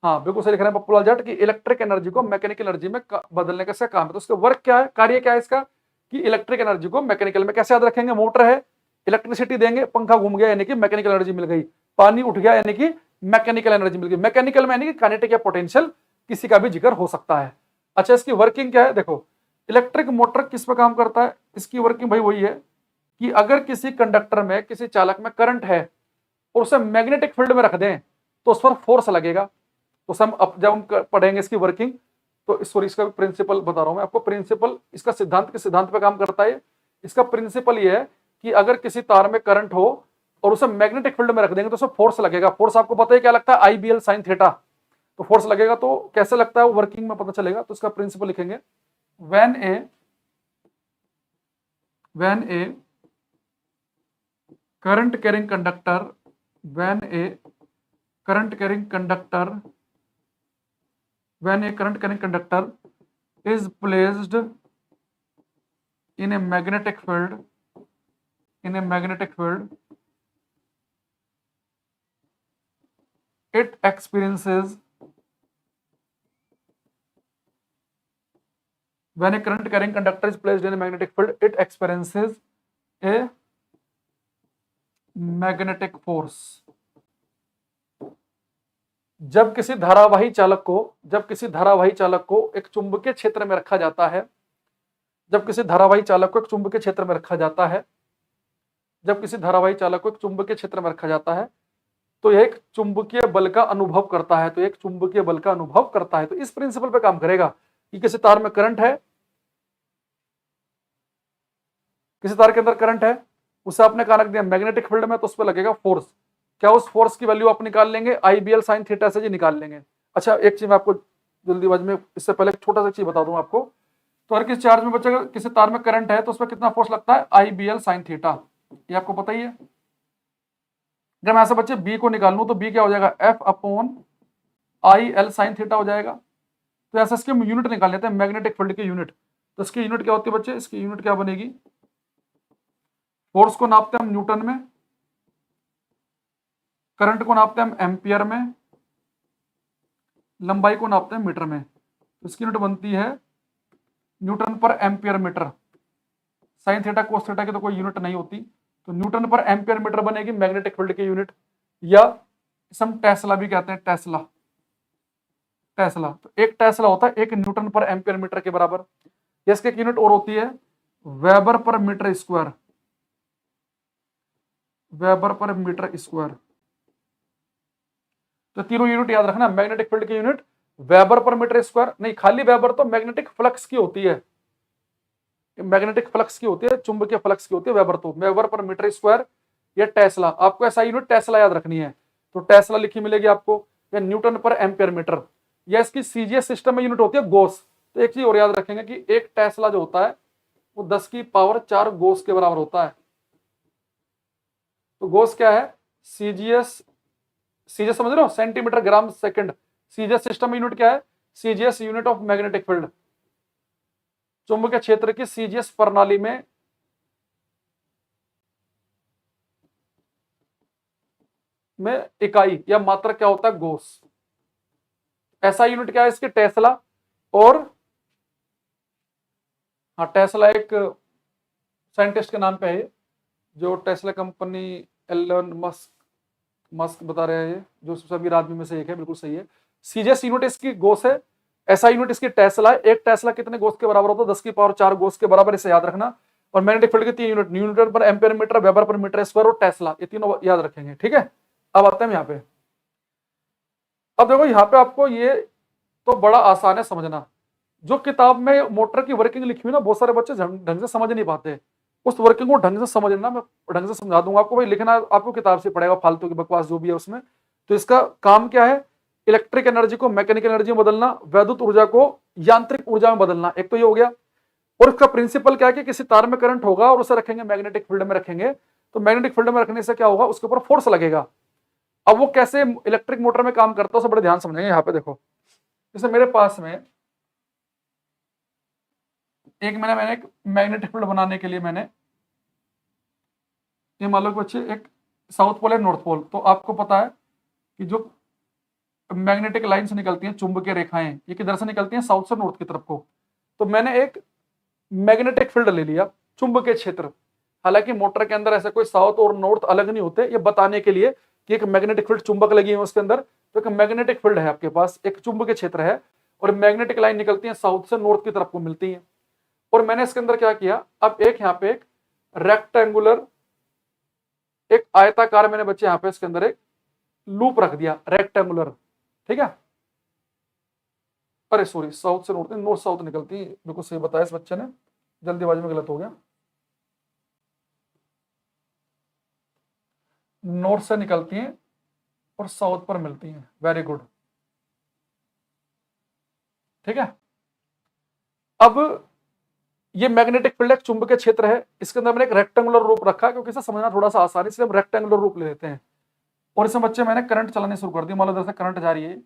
हाँ बिल्कुल सही लिख रहे हैं पप्पू लाल जाट कि इलेक्ट्रिक एनर्जी को मैकेनिकल एनर्जी में बदलने का इसका काम है। तो उसका वर्क क्या है, कार्य क्या है इसका, कि इलेक्ट्रिक एनर्जी को मैकेनिकल में कैसे याद रखेंगे, मोटर है, इलेक्ट्रिसिटी देंगे, पंखा घूम गया यानी कि मैकेनिकल एनर्जी मिल गई, पानी उठ गया यानी कि मैकेनिकल एनर्जी मिल गई। मैकेनिकल में यानी कि काइनेटिक या पोटेंशियल किसी का भी जिक्र हो सकता है। अच्छा, इसकी वर्किंग क्या है, देखो इलेक्ट्रिक मोटर किस पे काम करता है, इसकी वर्किंग भाई वही है कि अगर किसी कंडक्टर में, किसी चालक में करंट है और उसे मैग्नेटिक फील्ड में रख दें तो उस पर फोर्स लगेगा। तो जब हम पढ़ेंगे इसकी वर्किंग, तो सॉरी इसका प्रिंसिपल बता रहा हूं मैं आपको, प्रिंसिपल इसका सिद्धांत के सिद्धांत पे काम करता है। इसका प्रिंसिपल ये है कि अगर किसी तार में करंट हो और उसे मैग्नेटिक फील्ड में रख देंगे तो उसे फोर्स लगेगा। फोर्स आपको पता है क्या लगता है, IBL sin थीटा। तो फोर्स लगेगा, तो कैसे लगता है वो वर्किंग में पता चलेगा। तो इसका प्रिंसिपल लिखेंगे, when a current carrying conductor is placed in a magnetic field, it experiences, when a current carrying conductor is placed in a magnetic field, it experiences a magnetic force। जब किसी धारावाही चालक को एक चुंबकीय क्षेत्र में रखा जाता है, जब किसी धारावाही चालक को एक चुंबकीय क्षेत्र में रखा जाता है, तो यह एक चुंबकीय बल का अनुभव करता है, तो इस प्रिंसिपल पे काम करेगा कि किसी तार में करंट है, किसी तार के अंदर करंट है, उसे आपने कहा रख दिया मैग्नेटिक फील्ड में, तो उस पर लगेगा फोर्स। क्या उस फोर्स की वैल्यू आप निकाल लेंगे IBL साइन थीटा से जी निकाल लेंगे। अच्छा एक चीज मैं आपको जल्दीबाजी में इससे पहले एक छोटा सा चीज बता दूं आपको। तो हर किसी चार्ज में बच्चे अगर किसी तार में करंट है तो उसमें कितना फोर्स लगता है IBL साइन थीटा, ये आपको पता ही है। जब मैं ऐसे बच्चे बी को निकाल लूं तो बी क्या हो जाएगा F/IL साइन थीटा हो जाएगा। तो ऐसा इसकी हम यूनिट निकाल लेते हैं मैग्नेटिक फील्ड की यूनिट। तो इसकी यूनिट क्या होती है बच्चे, इसकी यूनिट क्या बनेगी, फोर्स को नापते हैं हम न्यूटन में, करंट को नापते हैं हम एम्पियर में, लंबाई को नापते हैं मीटर में। तो इसकी यूनिट बनती है न्यूटन पर ampere metre. Sine theta cos theta की तो कोई यूनिट नहीं होती, तो न्यूटन पर एम्पियर मीटर बनेगी मैग्नेटिक फील्ड की यूनिट, या इसे हम टेस्ला भी कहते हैं, टेस्ला। टेस्ला तो एक टेस्ला होता है 1 न्यूटन पर एम्पियर मीटर के बराबर। इसकी एक यूनिट और होती है weber per metre square, weber per metre square. तो तीनों यूनिट याद रखना, मैग्नेटिक फील्ड की unit weber per metre square नहीं, खाली वेबर तो मैग्नेटिक फ्लक्स की होती है, मैग्नेटिक फ्लक्स की होती है, चुंबकीय फ्लक्स की होती है, वेबर तो वेबर पर मीटर स्क्वायर या टेस्ला। आपको ऐसा यूनिट टेस्ला याद रखनी है, तो टेस्ला लिखी मिलेगी आपको, या न्यूटन पर एम्पियर मीटर, या इसकी सीजीएस सिस्टम में यूनिट होती है गोस। तो एक चीज और याद रखेंगे कि एक टेस्ला जो होता है वो 10 की पावर 4 गोस के बराबर होता है। तो गोस क्या है, सीजीएस, सीजीएस समझ रहे हो, centimetre gram second. CGS system में यूनिट क्या है, CGS unit of magnetic field. चुंबकीय क्षेत्र की सीजीएस प्रणाली में इकाई या मात्रक क्या होता है, गोस। ऐसा यूनिट क्या है इसके, टेस्ला। और हाँ, टेस्ला एक साइंटिस्ट के नाम पे है, जो टेस्ला कंपनी, एलन मस्क बता रहे हैं, जो सबसे अमीर आदमी में से एक है, बिल्कुल सही है। सीजीएस यूनिट इसकी गोस है, ऐसा यूनिट इसकी टेस्ला है। एक टेस्ला कितने गोस के बराबर होता है, 10 की पावर 4 गोस के बराबर, इसे याद रखना। और मैग्नेटिक फील्ड के 3 यूनिट, न्यूटन पर ampere metre, weber per metre square और टेस्ला, ये तीनों याद रखेंगे, ठीक है। अब आते हैं यहाँ पे। अब देखो यहाँ पे आपको ये तो बड़ा आसान है समझना। जो किताब में मोटर की वर्किंग लिखी हुई ना, बहुत सारे बच्चे ढंग से समझ नहीं पाते, उस वर्किंग को ढंग से समझना, मैं ढंग से समझा दूंगा आपको। भाई लिखना आपको किताब से पड़ेगा, फालतू की बकवास जो भी है उसमें। तो इसका काम क्या है, इलेक्ट्रिक एनर्जी को मैकेनिकल एनर्जी में बदलना, वैद्युत ऊर्जा को यांत्रिक ऊर्जा में बदलना, एक तो ये हो गया। और इसका प्रिंसिपल क्या है कि किसी तार में करंट होगा और उसे रखेंगे मैग्नेटिक फील्ड में रखेंगे, तो मैग्नेटिक फील्ड में रखने से क्या होगा, उसके ऊपर फोर्स लगेगा। अब वो कैसे इलेक्ट्रिक मोटर में काम करता है उसे बड़े ध्यान समझेंगे। यहाँ पे देखो, जैसे मेरे पास में मैंने एक मैग्नेटिक फील्ड बनाने के लिए मैंने, ये मान लो बच्चे एक साउथ पोल है नॉर्थ पोल, तो आपको पता है कि जो मैग्नेटिक लाइन से निकलती हैं चुंबकीय रेखाएं, ये किधर से निकलती हैं, साउथ से नॉर्थ की तरफ को। तो मैंने एक मैग्नेटिक फील्ड ले लिया, चुंबकीय क्षेत्र। हालांकि मोटर के अंदर ऐसे कोई साउथ और नॉर्थ अलग नहीं होते, ये बताने के लिए कि एक मैग्नेटिक फील्ड, चुंबक लगी है उसके अंदर, तो एक मैग्नेटिक फील्ड है आपके पास, एक चुंबकीय क्षेत्र है, और मैग्नेटिक लाइन निकलती है साउथ से नॉर्थ की तरफ को मिलती है। और मैंने इसके अंदर क्या किया, अब एक यहाँ पे एक रेक्टेंगुलर, एक आयताकार मैंने बच्चे यहाँ पे इसके अंदर एक लूप रख दिया रेक्टेंगुलर, ठीक है। अरे सॉरी, साउथ से नॉर्थ, नॉर्थ साउथ निकलती है, बिल्कुल सही बताया इस बच्चे ने, जल्दीबाजी में गलत हो गया, नॉर्थ से निकलती हैं और साउथ पर मिलती हैं, वेरी गुड, ठीक है। अब ये मैग्नेटिक फील्ड एक चुंबकीय क्षेत्र है, इसके अंदर मैंने एक रेक्टेंगुलर रूप रखा क्योंकि इसे समझना थोड़ा सा आसान है, इसलिए हम रेक्टेंगुलर रूप ले लेते हैं। और इसमें बच्चे मैंने करंट चलाने शुरू कर दी, मान लो इधर से करंट जा रही है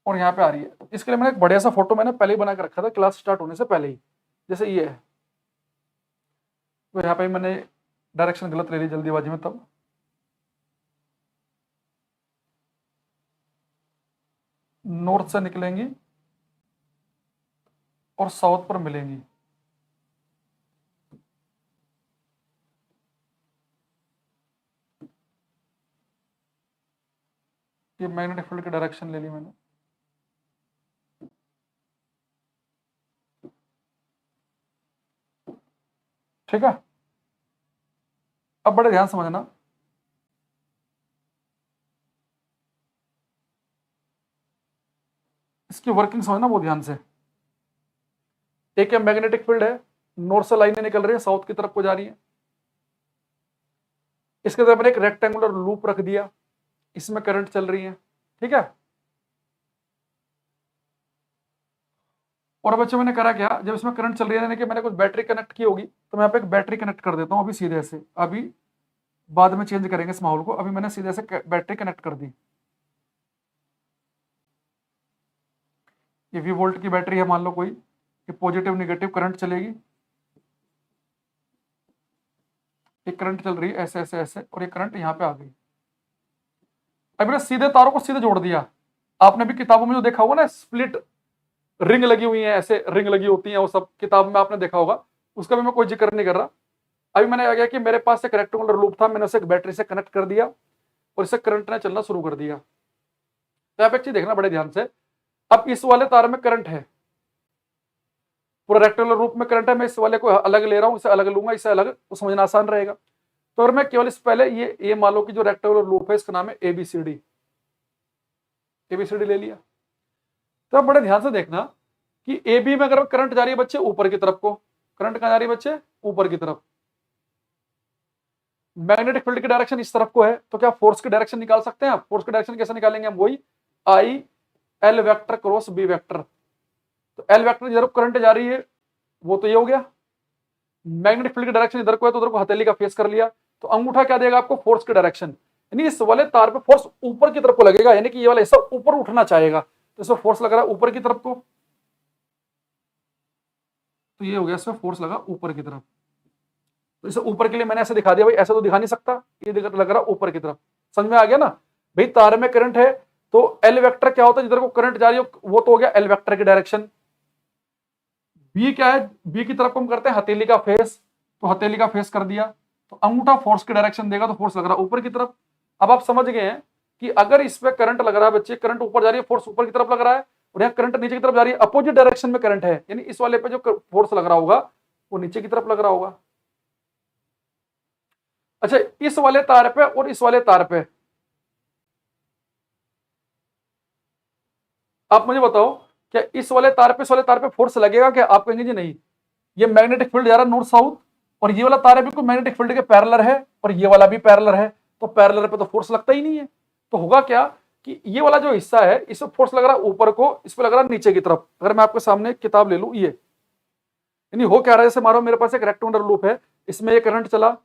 और यहाँ पे आ रही है। इसके लिए मैंने एक बढ़िया सा फोटो मैंने पहले ही बना के रखा था क्लास स्टार्ट होने से पहले ही, जैसे ये है। तो यहाँ पे मैंने डायरेक्शन गलत ले ली जल्दीबाजी में, तब नॉर्थ से निकलेंगी और साउथ पर मिलेंगी। ये मैग्नेटिक फील्ड की डायरेक्शन ले ली मैंने, ठीक है। अब बड़े ध्यान समझना, इसकी वर्किंग समझना बहुत ध्यान से। एक मैग्नेटिक फील्ड है, नॉर्थ से लाइनें निकल रही है, साउथ की तरफ को जा रही है। इसके अंदर मैंने एक रेक्टेंगुलर लूप रख दिया, इसमें करंट चल रही है, ठीक है। और बच्चों मैंने करा क्या, जब इसमें करंट चल रही है यानी कि मैंने कुछ बैटरी कनेक्ट की होगी, तो मैं यहाँ पे एक बैटरी कनेक्ट कर देता हूँ अभी सीधे से, अभी बाद में चेंज करेंगे इस माहौल को, अभी मैंने सीधे से बैटरी कनेक्ट कर दी। ये वी वोल्ट की बैटरी है मान लो कोई, ये पॉजिटिव निगेटिव करंट चलेगी, एक करंट चल रही है ऐसे ऐसे ऐसे, और ये करंट यहाँ पे आ गई। अब मैंने सीधे तारों को सीधे जोड़ दिया। आपने भी किताबों में जो देखा होगा ना, स्प्लिट रिंग लगी हुई है, ऐसे रिंग लगी होती है, वो सब किताब में आपने देखा होगा, उसका भी मैं कोई जिक्र नहीं कर रहा। अभी मैंने आ गया कि मेरे पास एक रेक्टेंगुलर लूप था, मैंने उसे एक बैटरी से कनेक्ट कर दिया और इसे करंट ने चलना शुरू कर दिया। तो आप एक चीज देखना बड़े ध्यान से, अब इस वाले तार में करंट है, पूरा रेक्टेंगुलर रूप में करंट है, मैं इस वाले को अलग ले रहा हूं, इसे अलग लूंगा, इसे अलग, तो समझना आसान रहेगा। तो अगर मैं केवल इस पहले ये मान लो कि जो रेक्टेंगुलर लूप है इसका नाम है एबीसीडी, एबीसीडी ले लिया। तो अब बड़े ध्यान से देखना कि ए बी में अगर करंट जा रही है बच्चे ऊपर की तरफ को, करंट कहां जा रही है बच्चे, ऊपर की तरफ, मैग्नेटिक फील्ड की डायरेक्शन इस तरफ को है, तो क्या फोर्स की डायरेक्शन निकाल सकते हैं आप? फोर्स की डायरेक्शन कैसे निकालेंगे हम, वही I L vector cross B vector. तो एल वेक्टर इधर करंट जा रही है, वो तो ये हो गया, मैग्नेटिक फील्ड की डायरेक्शन इधर को है तो उधर को हथेली का फेस कर लिया, तो अंगूठा क्या देगा आपको, फोर्स की डायरेक्शन, यानी इस वाले तार पे फोर्स ऊपर की तरफ को लगेगा, यानी कि ये वाला हिस्सा ऊपर उठना चाहेगा, तो इसमें फोर्स लग रहा है ऊपर की तरफ को, तो ये हो गया, इसमें फोर्स लगा ऊपर की तरफ। तो इसे ऊपर के लिए मैंने ऐसे दिखा दिया, भाई ऐसा तो दिखा नहीं सकता, ये लग रहा ऊपर की तरफ। समझ में आ गया ना भाई, तार में करंट है तो एल वेक्टर क्या होता है, जिधर को करंट जा रही हो वो तो हो गया एल वेक्टर की डायरेक्शन। बी क्या है, बी की तरफ को हम करते हैं हथेली का फेस, तो हथेली का फेस कर दिया, तो अंगूठा फोर्स की डायरेक्शन देगा, तो फोर्स लग रहा है ऊपर की तरफ। अब आप समझ गए हैं कि अगर इस पे करंट लग रहा है बच्चे, करंट ऊपर जा रही है, फोर्स ऊपर की तरफ लग रहा है, और यहाँ करंट नीचे की तरफ जा रही है, अपोजिट डायरेक्शन में करंट है, यानी इस वाले पे जो फोर्स लग रहा होगा वो नीचे की तरफ लग रहा होगा। अच्छा, इस वाले तार पे और इस वाले तार पे आप मुझे बताओ, क्या इस वाले तार पे, इस वाले तार पे फोर्स लगेगा क्या? आप कहेंगे जी नहीं, ये मैग्नेटिक फील्ड जा रहा है नॉर्थ साउथ, और ये वाला तार है बिल्कुल मैग्नेटिक फील्ड के पैरेलल है, और ये वाला भी पैरेलल है, तो पैरेलल पे तो फोर्स लगता ही नहीं है। तो होगा क्या कि ये वाला जो हिस्सा है इसमें फोर्स लग रहा है ऊपर को, इस पे लग रहा है नीचे की तरफ। अगर मैं आपके सामने किताब ले लूं, ये यानी हो क्या रहा है, जैसे मारो मेरे पास एक रेक्टेंगुलर लूप है, इसमें ये करंट चला,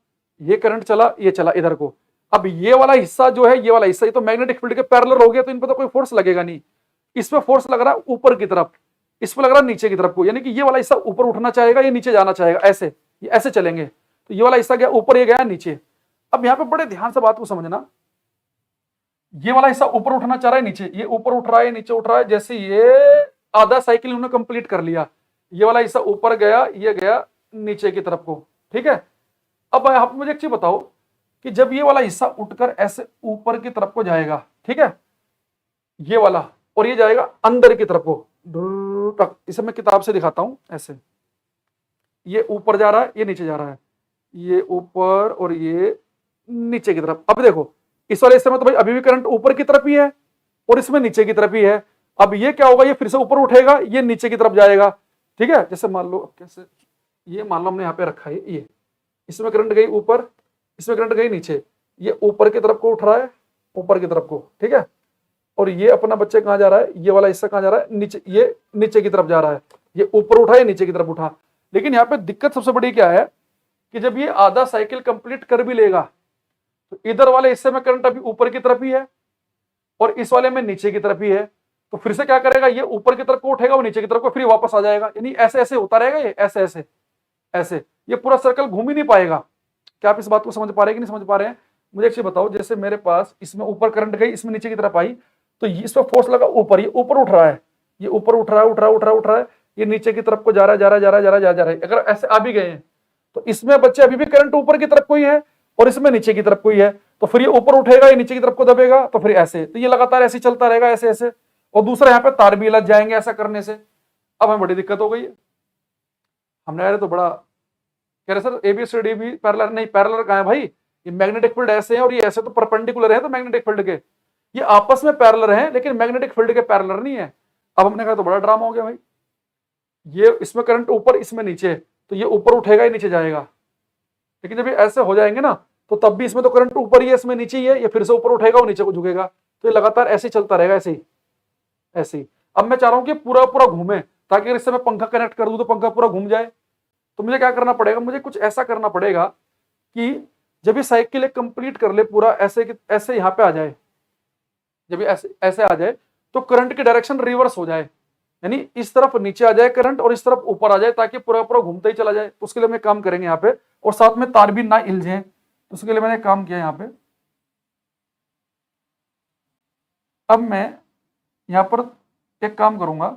ये करंट चला, ये चला इधर को। अब ये वाला हिस्सा जो है, ये वाला हिस्सा, ये तो मैग्नेटिक फील्ड के पैरेलल हो गया, तो इन पर तो कोई फोर्स लगेगा नहीं। इस पे फोर्स लग रहा है ऊपर की तरफ, इस पे लग रहा है नीचे की तरफ को, यानी कि ये वाला हिस्सा ऊपर उठना चाहेगा, ये नीचे जाना चाहेगा, ऐसे ये ऐसे चलेंगे। तो ये वाला हिस्सा गया ऊपर, ये गया नीचे। अब यहाँ पे बड़े ध्यान से बात को समझना, ये वाला हिस्सा ऊपर उठना चाह रहा है, नीचे, ये ऊपर उठ रहा है, नीचे उठ रहा है, जैसे ये आधा साइकिल उन्होंने कंप्लीट कर लिया, ये वाला हिस्सा ऊपर गया, ये गया नीचे की तरफ को, ठीक है। अब आप मुझे एक चीज बताओ कि जब ये वाला हिस्सा उठकर ऐसे ऊपर की तरफ को जाएगा, ठीक है, ये वाला, और ये जाएगा अंदर की तरफ को, इसे मैं किताब से दिखाता हूं, ऐसे ये ऊपर जा रहा है, ये नीचे जा रहा है, ये ऊपर और ये नीचे की तरफ। अब देखो इस वाले हिस्से में तो भाई अभी भी करंट ऊपर की तरफ ही है और इसमें नीचे की तरफ ही है। अब ये क्या होगा, ये फिर से ऊपर उठेगा, ये नीचे की तरफ जाएगा, ठीक है। जैसे मान लो, कैसे, ये मान लो हमने यहाँ पे रखा है, ये इसमें करंट गई ऊपर, इसमें करंट गई नीचे, ये ऊपर की तरफ को उठ रहा है, ऊपर की तरफ को, ठीक है। और ये अपना बच्चे कहाँ जा रहा है, ये वाला हिस्सा कहाँ जा रहा है, नीचे, ये नीचे की तरफ जा रहा है, ये ऊपर उठा, ये नीचे की तरफ उठा। लेकिन यहाँ पे दिक्कत सबसे बड़ी क्या है कि जब ये आधा साइकिल कंप्लीट कर भी लेगा तो इधर वाले हिस्से में करंट अभी ऊपर की तरफ ही है और इस वाले में नीचे की तरफ ही है, तो फिर से क्या करेगा, ये ऊपर की तरफ को उठेगा, वो नीचे की तरफ को, फिर वापस आ जाएगा, यानी ऐसे ऐसे होता रहेगा, ये ऐसे ऐसे ऐसे, ये पूरा सर्कल घूम ही नहीं पाएगा। क्या आप इस बात को समझ पा रहे हैं कि नहीं समझ पा रहे हैं? मुझे एक चीज बताओ, जैसे मेरे पास इसमें ऊपर करंट गई, इसमें नीचे की तरफ आई, तो इस पर फोर्स लगा ऊपर, ये ऊपर उठ रहा है, ये ऊपर उठ रहा है, उठ रहा है, उठ रहा है, उठ रहा है, ये नीचे की तरफ को जा रहा है, जा रहा है, जा रहा है, जा रहा है, जा रहा है। अगर ऐसे आ भी गए हैं तो इसमें बच्चे अभी भी करंट ऊपर की तरफ कोई है और इसमें नीचे की तरफ कोई है, तो फिर ये ऊपर उठेगा, ये नीचे की तरफ को दबेगा, तो फिर ऐसे, तो ये लगातार ऐसे चलता रहेगा, ऐसे ऐसे। और दूसरा यहाँ पे तार भी लग जाएंगे ऐसा करने से। अब हमें बड़ी दिक्कत हो गई है, हमने यार तो बड़ा कह रहे सर एबीसीडी भी पैरेलल, नहीं पैरेलल कहाँ है भाई, ये मैग्नेटिक फील्ड ऐसे हैं और ये ऐसे तो परपेंडिकुलर है, तो मैग्नेटिक फील्ड के ये आपस में पैरेलल हैं लेकिन मैग्नेटिक फील्ड के पैरेलल नहीं है। अब हमने कहा तो बड़ा ड्रामा हो गया भाई, ये इसमें करंट ऊपर, इसमें नीचे, तो ये ऊपर उठेगा, ये नीचे जाएगा। लेकिन जब ये ऐसे हो जाएंगे ना, तो तब भी इसमें तो करंट ऊपर ही है, इसमें नीचे ही है, ये फिर से ऊपर उठेगा और नीचे को झुकेगा, तो ये लगातार ऐसे ही चलता रहेगा, ऐसे ही ऐसे ही। अब मैं चाह रहा हूं कि पूरा पूरा घूमे, ताकि अगर इससे मैं पंखा कनेक्ट कर दूं तो पंखा पूरा घूम जाए। तो मुझे क्या करना पड़ेगा, मुझे कुछ ऐसा करना पड़ेगा कि जब ये साइकिल एक कंप्लीट कर ले पूरा, ऐसे ऐसे यहाँ पे आ जाए, जब ये ऐसे ऐसे आ जाए तो करंट की डायरेक्शन रिवर्स हो जाए, यानी इस तरफ नीचे आ जाए करंट और इस तरफ ऊपर आ जाए, ताकि पूरा पूरा घूमते ही चला जाए। तो उसके लिए हम काम करेंगे यहाँ पे, और साथ में तार भी ना हिलजे, तो उसके लिए मैंने काम किया यहाँ पे। अब मैं यहाँ पर एक काम करूंगा,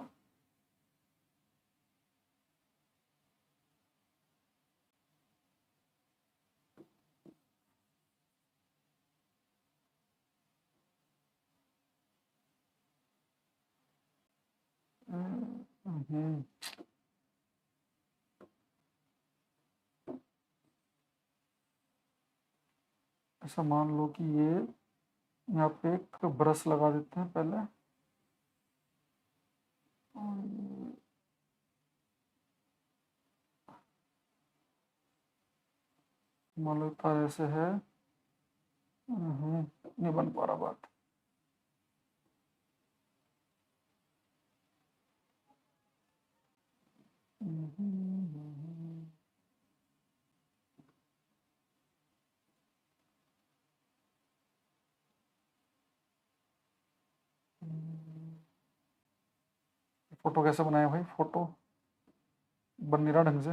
ऐसा मान लो कि ये यहाँ पे एक ब्रश लगा देते हैं पहले, मान लो तार ऐसे है, नहीं बन पा रहा बात। फोटो कैसे बनाया भाई, फोटो बन नहीं रहा ढंग से।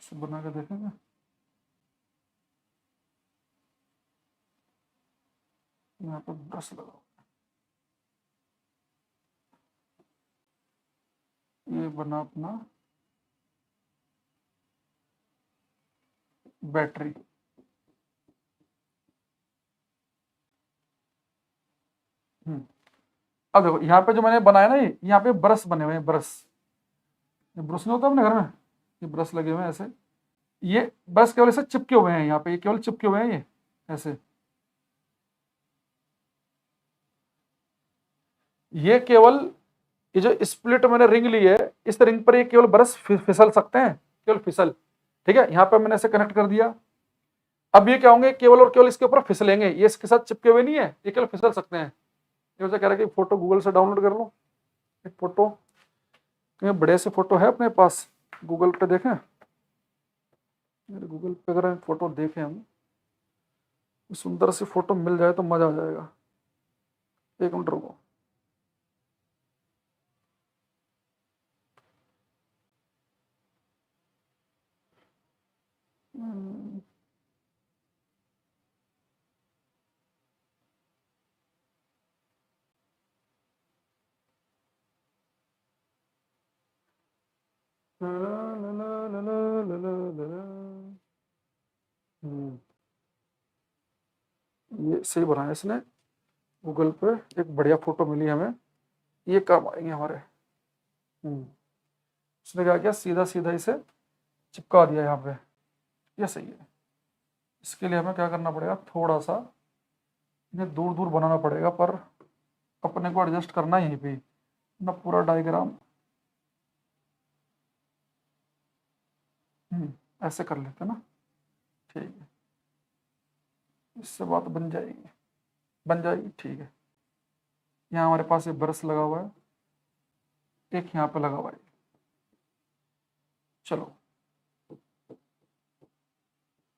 इसे बना के देखेंगे। यहाँ पे ब्रश लगाओ, ये बना अपना बैटरी। अब देखो यहाँ पे जो मैंने बनाया ना, ये यहाँ पे ब्रश बने हुए हैं, ब्रश, ये ब्रश नहीं होता अपने घर में, ये ब्रश लगे हुए हैं ऐसे, ये बस केवल ऐसे चिपके हुए हैं यहाँ पे, ये केवल चिपके हुए हैं ये ऐसे। ये केवल ये जो स्प्लिट मैंने रिंग ली है, इस रिंग पर ये केवल ब्रश फिसल सकते हैं, केवल फिसल। ठीक है, यहाँ पे मैंने ऐसे कनेक्ट कर दिया। अब ये क्या होंगे, केवल और केवल इसके ऊपर फिसलेंगे, ये इसके साथ चिपके हुए नहीं है, ये केवल फिसल सकते हैं। ये कह रहा है कि फोटो गूगल से डाउनलोड कर लो, एक फोटो, बड़े से फोटो है अपने पास, गूगल पे देखें, गूगल पे अगर फोटो देखें हम, सुंदर सी फोटो मिल जाए तो मजा आ जाएगा। एक मिनट रुको, ये सही बनाया इसने, गूगल पे एक बढ़िया फोटो मिली हमें, ये काम आएंगे हमारे। उसने क्या किया, सीधा सीधा इसे चिपका दिया यहाँ पे, ये सही है। इसके लिए हमें क्या करना पड़ेगा, थोड़ा सा इन्हें दूर दूर बनाना पड़ेगा, पर अपने को एडजस्ट करना है यहीं पे ना, पूरा डायग्राम ऐसे कर लेते ना, ठीक है, इससे बात बन जाएगी, बन जाएगी, ठीक है। यहाँ हमारे पास ये ब्रश लगा हुआ है, एक यहाँ पे लगा हुआ है, चलो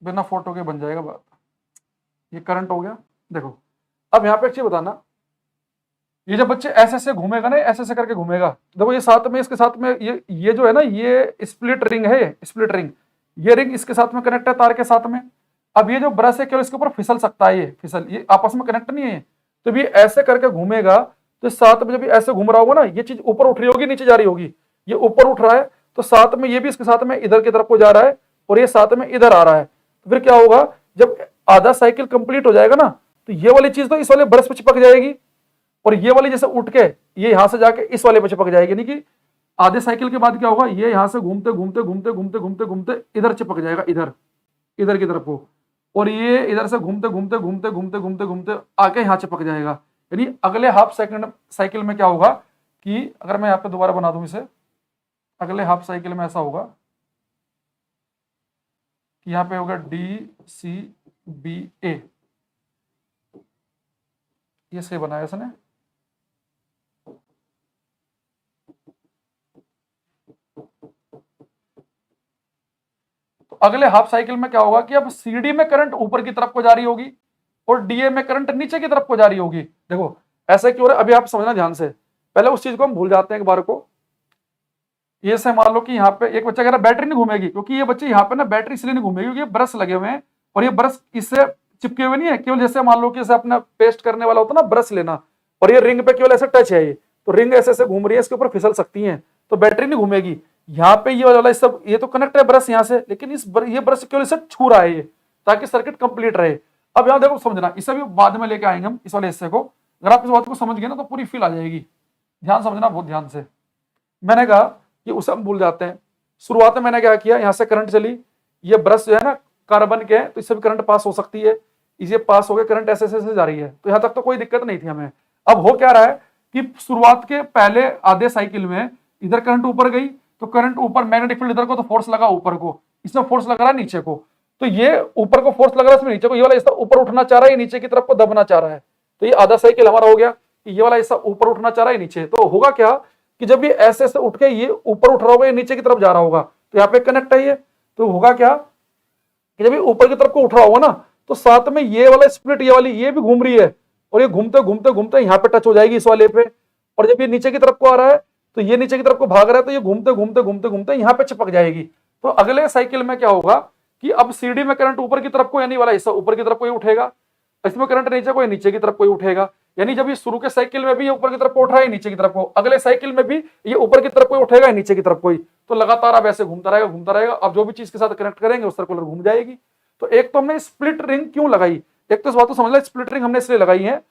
बिना फोटो के बन जाएगा बात। ये करंट हो गया। देखो अब यहाँ पे एक चीज बताना, ये जब बच्चे ऐसे ऐसे घूमेगा ना, ऐसे ऐसे करके घूमेगा, देखो ये साथ में, इसके साथ में ये जो है ना, ये स्प्लिट रिंग है, ये स्प्लिट रिंग, ये रिंग इसके साथ में कनेक्ट है तार के साथ में। अब ये जो ब्रश है केवल इसके ऊपर फिसल सकता है, ये फिसल, ये आपस में कनेक्ट नहीं है। तो ये ऐसे करके घूमेगा, तो साथ में जब ऐसे घूम रहा होगा ना, ये चीज ऊपर उठ रही होगी, नीचे जा रही होगी, ये ऊपर उठ रहा है, तो साथ में ये भी इसके साथ में इधर की तरफ को जा रहा है, और ये साथ में इधर आ रहा है। तो फिर क्या होगा, जब आधा साइकिल कंप्लीट हो जाएगा ना, तो ये वाली चीज तो इस वाले ब्रश पे चिपक जाएगी, और ये वाली जैसे उठ के ये यहां से जाके इस वाले पे चिपक जाएगी। यानी कि आधे साइकिल के बाद क्या होगा, ये यहां से घूमते घूमते घूमते घूमते घूमते घूमते इधर चिपक जाएगा, इधर इधर की तरफ को, और ये इधर से घूमते घूमते घूमते घूमते घूमते घूमते आके यहाँ चिपक जाएगा। यानी अगले हाफ सेकंड साइकिल में क्या होगा कि अगर मैं यहाँ पे दोबारा बना दूं इसे, अगले हाफ साइकिल में ऐसा होगा कि यहाँ पे होगा DCBA, ये से बनाया इसने। तो अगले हाफ साइकिल में क्या होगा कि अब CD में करंट ऊपर की तरफ को जा रही होगी और DA में करंट नीचे की तरफ को जा रही होगी। देखो ऐसा क्यों है, अभी आप समझना ध्यान से, पहले उस चीज को हम भूल जाते हैं एक बार को। ये से मान लो कि यहाँ पे एक बच्चा कह रहा है बैटरी नहीं घूमेगी, क्योंकि ये बच्चे यहाँ पे ना बैटरी इसलिए नहीं घूमेगी क्योंकि ये ब्रश लगे हुए हैं और ये ब्रश इससे चिपके हुए नहीं है, केवल जैसे मान लो कि जैसे अपना पेस्ट करने वाला होता है ना ब्रश लेना, और ये रिंग पे केवल ऐसे टच है, ये तो रिंग ऐसे ऐसे घूम रही है, इसके ऊपर फिसल सकती है, तो बैटरी नहीं घूमेगी। यहाँ पे ये वाला सब ये तो कनेक्ट है ब्रश यहाँ से, लेकिन ये ब्रश केवल इसे छू रहा है ये, ताकि सर्किट कंप्लीट रहे। अब यहाँ देखो समझना, इसे भी बाद में लेके आएंगे हम इस वाले हिस्से को। अगर आप इस बात को समझ गए ना तो पूरी फील आ जाएगी। ध्यान समझना बहुत ध्यान से। मैंने कहा कि उसे हम भूल जाते हैं। शुरुआत में मैंने क्या किया, यहाँ से करंट चली, ये ब्रश जो है ना कार्बन के, तो इससे भी करंट पास हो सकती है, इसे पास हो गया, करंट ऐसे ऐसे जा रही है, तो यहाँ तक तो कोई दिक्कत नहीं थी हमें। अब हो क्या रहा है कि शुरुआत के पहले आधे साइकिल में इधर करंट ऊपर गई, तो करंट ऊपर, मैग्नेटिक फील्ड इधर को, तो फोर्स लगा ऊपर को, इसमें फोर्स लग रहा है नीचे को, तो ये ऊपर को फोर्स लग रहा है इसमें नीचे को, ये वाला हिस्सा ऊपर उठना चाह रहा है, नीचे की तरफ को दबना चाह रहा है। तो ये आधा साइकिल हमारा हो गया कि ये वाला हिस्सा ऊपर उठना चाह रहा है नीचे। तो होगा क्या कि जब ये ऐसे ऐसे उठ के ये ऊपर उठ रहा होगा, ये नीचे की तरफ जा रहा होगा, तो यहाँ पे कनेक्ट है ये, तो होगा क्या कि जब ये ऊपर की तरफ को उठ रहा होगा ना, तो साथ में ये वाला स्प्लिट, ये वाली ये भी घूम रही है, और ये घूमते घूमते घूमते यहाँ पे टच हो जाएगी इस वाले पे, और जब ये नीचे की तरफ को आ रहा है तो ये नीचे की तरफ को भाग रहा है, तो ये घूमते घूमते घूमते घूमते यहाँ पे चिपक जाएगी। तो अगले साइकिल में क्या होगा कि अब CD में करंट ऊपर की तरफ को, यानी वाला हिस्सा ऊपर की तरफ कोई उठेगा, इसमें करंट नीचे को, नीचे की तरफ कोई उठेगा। यानी जब ये शुरू के साइकिल में भी ये ऊपर की तरफ को उठ रहा है, नीचे की तरफ को, अगले साइकिल में भी ये ऊपर की तरफ कोई उठेगा, नीचे की तरफ कोई, तो लगातार अब ऐसे घूमता रहेगा घूमता रहेगा। अब जो भी चीज के साथ कनेक्ट करेंगे उस सर्कुलर घूम जाएगी। तो एक तो हमने स्प्लिट रिंग क्यों लगाई, एक तो इस बात को समझ लो, स्प्लिट रिंग हमने इसलिए लगाई है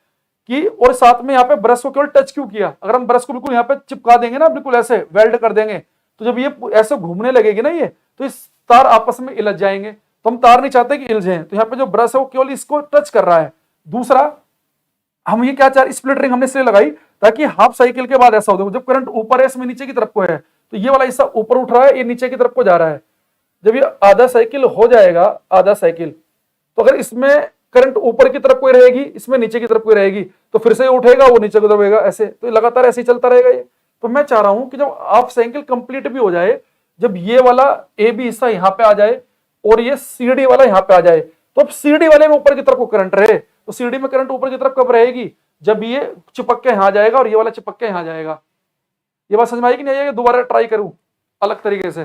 कि, और साथ में यहाँ पे ब्रश को केवल टच क्यों किया। अगर हम ब्रश को बिल्कुल यहाँ पे चिपका देंगे ना, बिल्कुल ऐसे वेल्ड कर देंगे, तो जब ये ऐसे घूमने लगेगी ना ये, तो इस तार आपस में इलझ जाएंगे, तो हम तार नहीं चाहते कि इलझें, तो यहाँ पे जो ब्रश है वो केवल इसको टच कर रहा है। दूसरा, हम ये क्या चाह, स्प्लिट रिंग हमने इसलिए लगाई ताकि हाफ साइकिल के बाद ऐसा हो, जब करंट ऊपर है इसमें नीचे की तरफ को है, तो ये वाला हिस्सा ऊपर उठ रहा है, ये नीचे की तरफ को जा रहा है। जब ये आधा साइकिल हो जाएगा, आधा साइकिल, तो अगर इसमें करंट ऊपर की तरफ कोई रहेगी, इसमें नीचे की तरफ कोई रहेगी, तो फिर से उठेगा, वो नीचे की तरफ रहेगा, ऐसे तो लगातार ऐसे ही चलता रहेगा ये। तो मैं चाह रहा हूं कि जब हाफ साइकिल कंप्लीट भी हो जाए, जब ये वाला AB हिस्सा यहाँ पे आ जाए और ये CD वाला यहाँ पे आ जाए, तो अब CD वाले में ऊपर की तरफ को करंट रहे, तो CD में करंट ऊपर की तरफ कब रहेगी, जब ये चिपक के यहाँ जाएगा और ये वाला चिपक के यहाँ जाएगा। ये बात समझ में आएगी नहीं आएगी, दोबारा ट्राई करूं अलग तरीके से।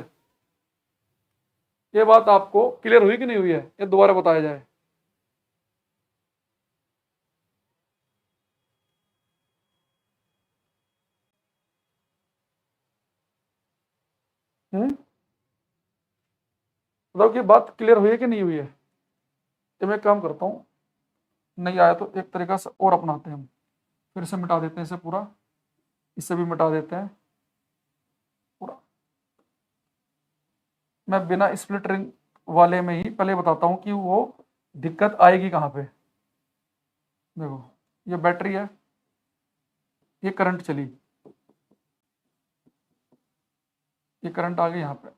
ये बात आपको क्लियर हुई कि नहीं हुई है, ये दोबारा बताया जाए। बताओ कि बात क्लियर हुई है कि नहीं हुई है। तो मैं काम करता हूँ, नहीं आया तो एक तरीका से और अपनाते हैं हम, फिर से मिटा देते हैं इसे पूरा, इससे भी मिटा देते हैं पूरा। मैं बिना स्प्लिट रिंग वाले में ही पहले बताता हूँ कि वो दिक्कत आएगी कहाँ पे। देखो ये बैटरी है, ये करंट चली, ये करंट आ गई यहाँ पे।